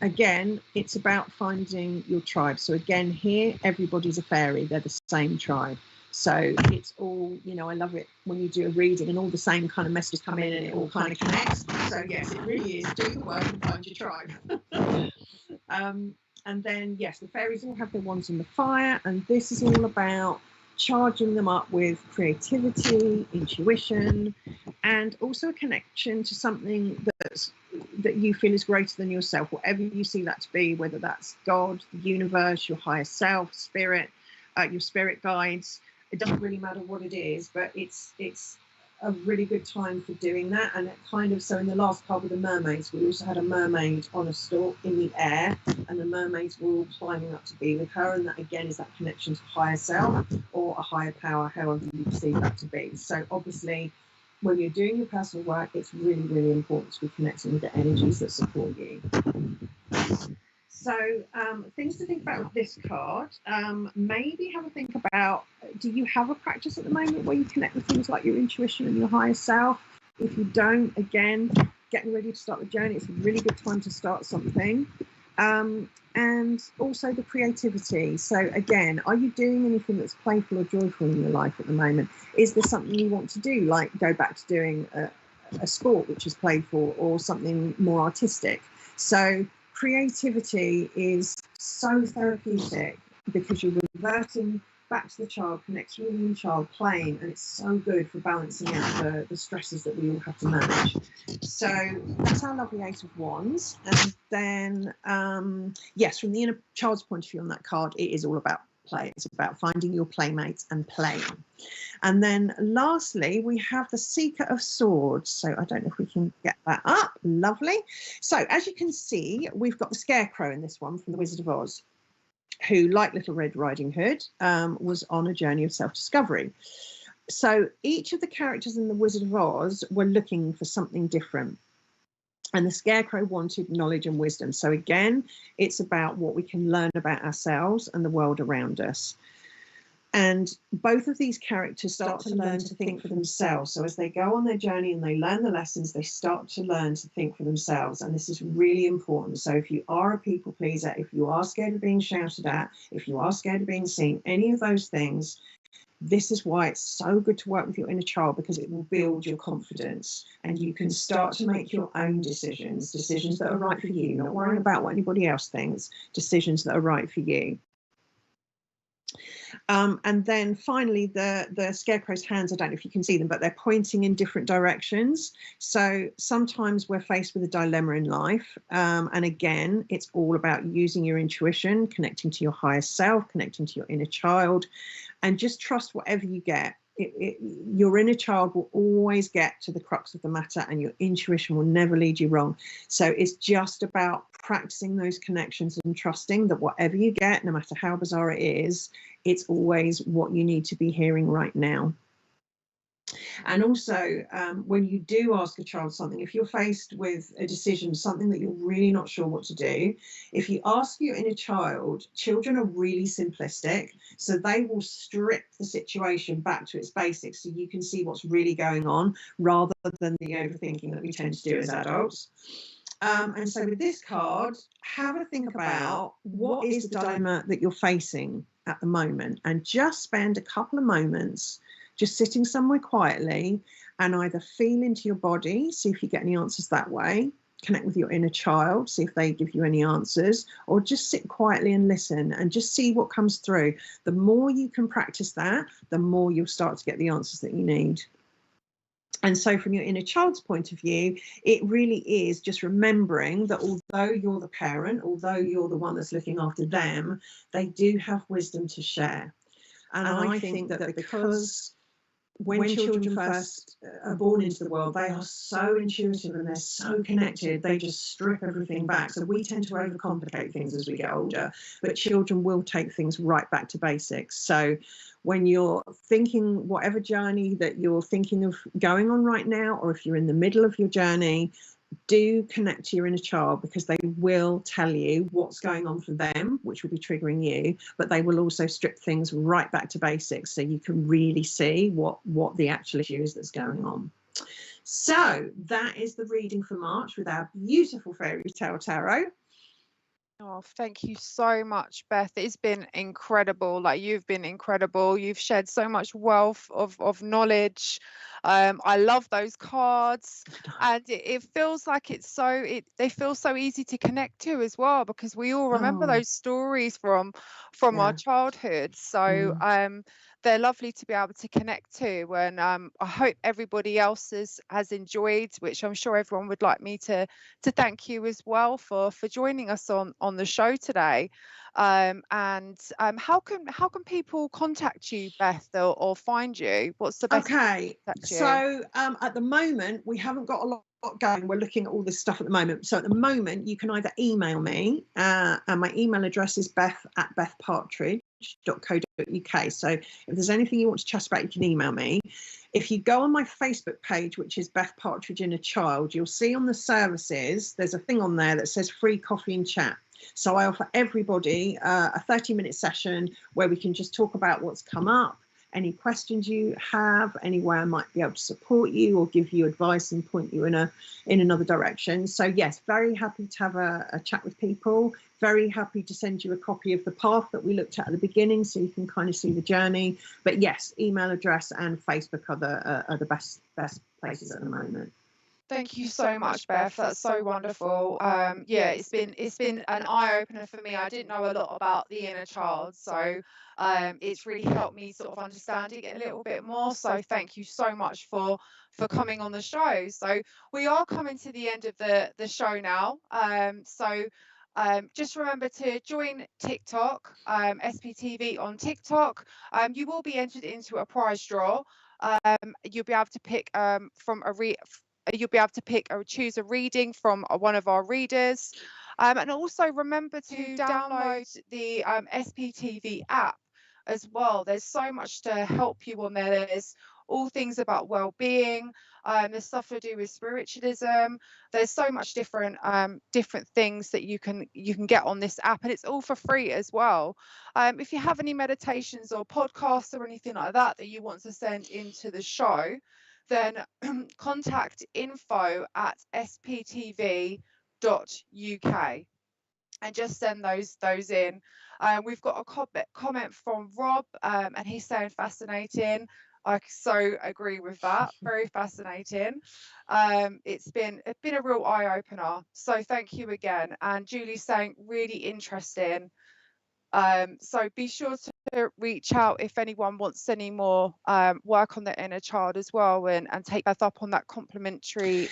again, it's about finding your tribe. So again, here, everybody's a fairy. They're the same tribe. So it's all, you know, I love it when you do a reading and all the same kind of messages come in and it all kind of connects. So yes, it really is do the work and find your tribe. And then, yes, the fairies all have their wands in the fire, and this is all about charging them up with creativity, intuition, and also a connection to something that you feel is greater than yourself, whatever you see that to be, whether that's God, the universe, your higher self, spirit, your spirit guides. It doesn't really matter what it is, but it's a really good time for doing that. And it kind of, so in the last card with the mermaids, we also had a mermaid on a stalk in the air, and the mermaids were all climbing up to be with her, and that again is that connection to higher self or a higher power, however you perceive that to be. So obviously when you're doing your personal work, it's really, really important to be connecting with the energies that support you. So things to think about with this card, maybe have a think about, do you have a practice at the moment where you connect with things like your intuition and your higher self? If you don't, again, getting ready to start the journey, it's a really good time to start something. And also the creativity. So again, are you doing anything that's playful or joyful in your life at the moment? Is there something you want to do, like go back to doing a sport which is playful, or something more artistic? So creativity is so therapeutic because you're reverting back to the child, connecting with the inner child, playing, and it's so good for balancing out the stresses that we all have to manage. So that's our lovely Eight of Wands. And then, yes, from the inner child's point of view on that card, it is all about play. It's about finding your playmates and playing. And then lastly, we have the Seeker of Swords. So I don't know if we can get that up. Lovely. So as you can see, we've got the Scarecrow in this one from the Wizard of Oz, who, like Little Red Riding Hood, was on a journey of self-discovery. So each of the characters in the Wizard of Oz were looking for something different. And the Scarecrow wanted knowledge and wisdom. So again, it's about what we can learn about ourselves and the world around us. And both of these characters start to learn to think for themselves. So as they go on their journey and they learn the lessons, they start to learn to think for themselves. And this is really important. So if you are a people pleaser, if you are scared of being shouted at, if you are scared of being seen, any of those things, this is why it's so good to work with your inner child, because it will build your confidence and you can start to make your own decisions that are right for you, not worrying about what anybody else thinks, decisions that are right for you. And then finally, the Scarecrow's hands, I don't know if you can see them, but they're pointing in different directions. So sometimes we're faced with a dilemma in life. And again, it's all about using your intuition, connecting to your higher self, connecting to your inner child, and just trust whatever you get. Your inner child will always get to the crux of the matter, and your intuition will never lead you wrong. So it's just about practicing those connections and trusting that whatever you get, no matter how bizarre it is, it's always what you need to be hearing right now. And also, when you do ask a child something, if you're faced with a decision, something that you're really not sure what to do, if you ask your inner child, children are really simplistic, so they will strip the situation back to its basics so you can see what's really going on rather than the overthinking that we tend to do as adults. And so with this card, have a think about what is the dilemma that you're facing at the moment, and just spend a couple of moments just sitting somewhere quietly and either feel into your body, see if you get any answers that way, connect with your inner child, see if they give you any answers, or just sit quietly and listen and just see what comes through. The more you can practice that, the more you'll start to get the answers that you need. And so from your inner child's point of view, it really is just remembering that although you're the parent, although you're the one that's looking after them, they do have wisdom to share. And I think that because when children first are born into the world, they are so intuitive and they're so connected, they just strip everything back. So we tend to overcomplicate things as we get older, but children will take things right back to basics. So when you're thinking whatever journey that you're thinking of going on right now, or if you're in the middle of your journey, do connect to your inner child, because they will tell you what's going on for them, which will be triggering you, but they will also strip things right back to basics so you can really see what the actual issue is that's going on. So that is the reading for March with our beautiful fairy tale tarot. Oh, thank you so much, Beth. It's been incredible. Like, you've been incredible. You've shared so much wealth of knowledge. I love those cards, and it feels like they feel so easy to connect to as well, because we all remember those stories from our childhood. So they're lovely to be able to connect to, and I hope everybody else has enjoyed, which I'm sure everyone would like me to thank you as well for joining us on the show today. And how can people contact you, Beth, or find you? What's the best? Okay, so at the moment we haven't got a lot going. We're looking at all this stuff at the moment. So at the moment you can either email me, and my email address is beth@bethpartridge.co.uk. So if there's anything you want to chat about, you can email me. If you go on my Facebook page, which is Beth Partridge Inner Child, you'll see on the services there's a thing on there that says free coffee and chat. So I offer everybody a 30-minute session where we can just talk about what's come up, any questions you have, any way I might be able to support you or give you advice and point you in another direction. So yes, very happy to have a chat with people. Very happy to send you a copy of the path that we looked at the beginning, so you can kind of see the journey. But yes, email address and Facebook are the best places at the moment. Thank you so much, Beth. That's so wonderful. Yeah, it's been an eye-opener for me. I didn't know a lot about the inner child, so it's really helped me sort of understanding it a little bit more. So thank you so much for coming on the show. So we are coming to the end of the show now. Just remember to join TikTok, SPTV on TikTok. You will be entered into a prize draw. You'll be able to pick you'll be able to pick or choose a reading from one of our readers. And also remember to download the SPTV app as well. There's so much to help you on there. There's all things about well-being. There's stuff to do with spiritualism. There's so much different things that you can get on this app, and it's all for free as well. If you have any meditations or podcasts or anything like that you want to send into the show, then contact info@sptv.uk and just send those in. We've got a comment from Rob, and he's saying fascinating. I so agree with that. Very fascinating. It's been a real eye-opener. So thank you again. And Julie's saying really interesting. So be sure to reach out if anyone wants any more work on the inner child as well, and take Beth up on that complimentary.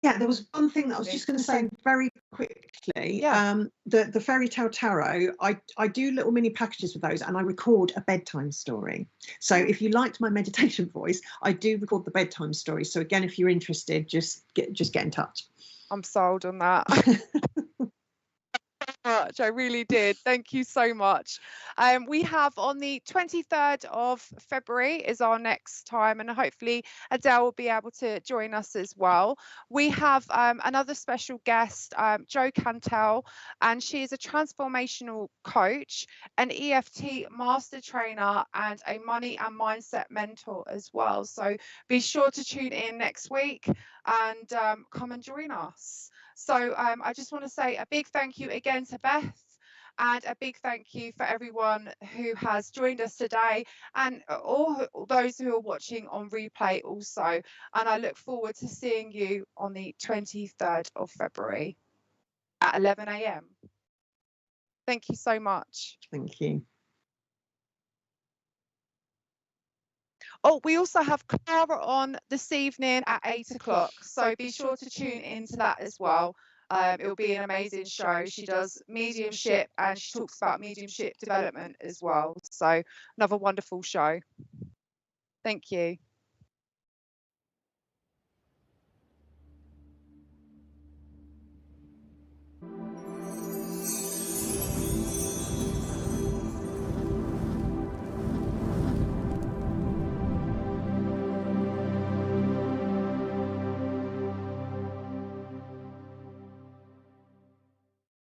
Yeah, there was one thing that I was just going to say very quickly. Yeah. The fairy tale tarot, I do little mini packages with those, and I record a bedtime story. So if you liked my meditation voice, I do record the bedtime story. So again, if you're interested, just get in touch. I'm sold on that. much. I really did. Thank you so much. We have on the 23rd of February is our next time, and hopefully Adele will be able to join us as well. We have another special guest, Jo Cantel, and she is a transformational coach, an EFT master trainer, and a money and mindset mentor as well. So be sure to tune in next week and come and join us. So I just want to say a big thank you again to Beth, and a big thank you for everyone who has joined us today, and all those who are watching on replay also. And I look forward to seeing you on the 23rd of February at 11 a.m. Thank you so much. Thank you. Oh, we also have Clara on this evening at 8 o'clock, so be sure to tune into that as well. It'll be an amazing show. She does mediumship and she talks about mediumship development as well. So another wonderful show. Thank you.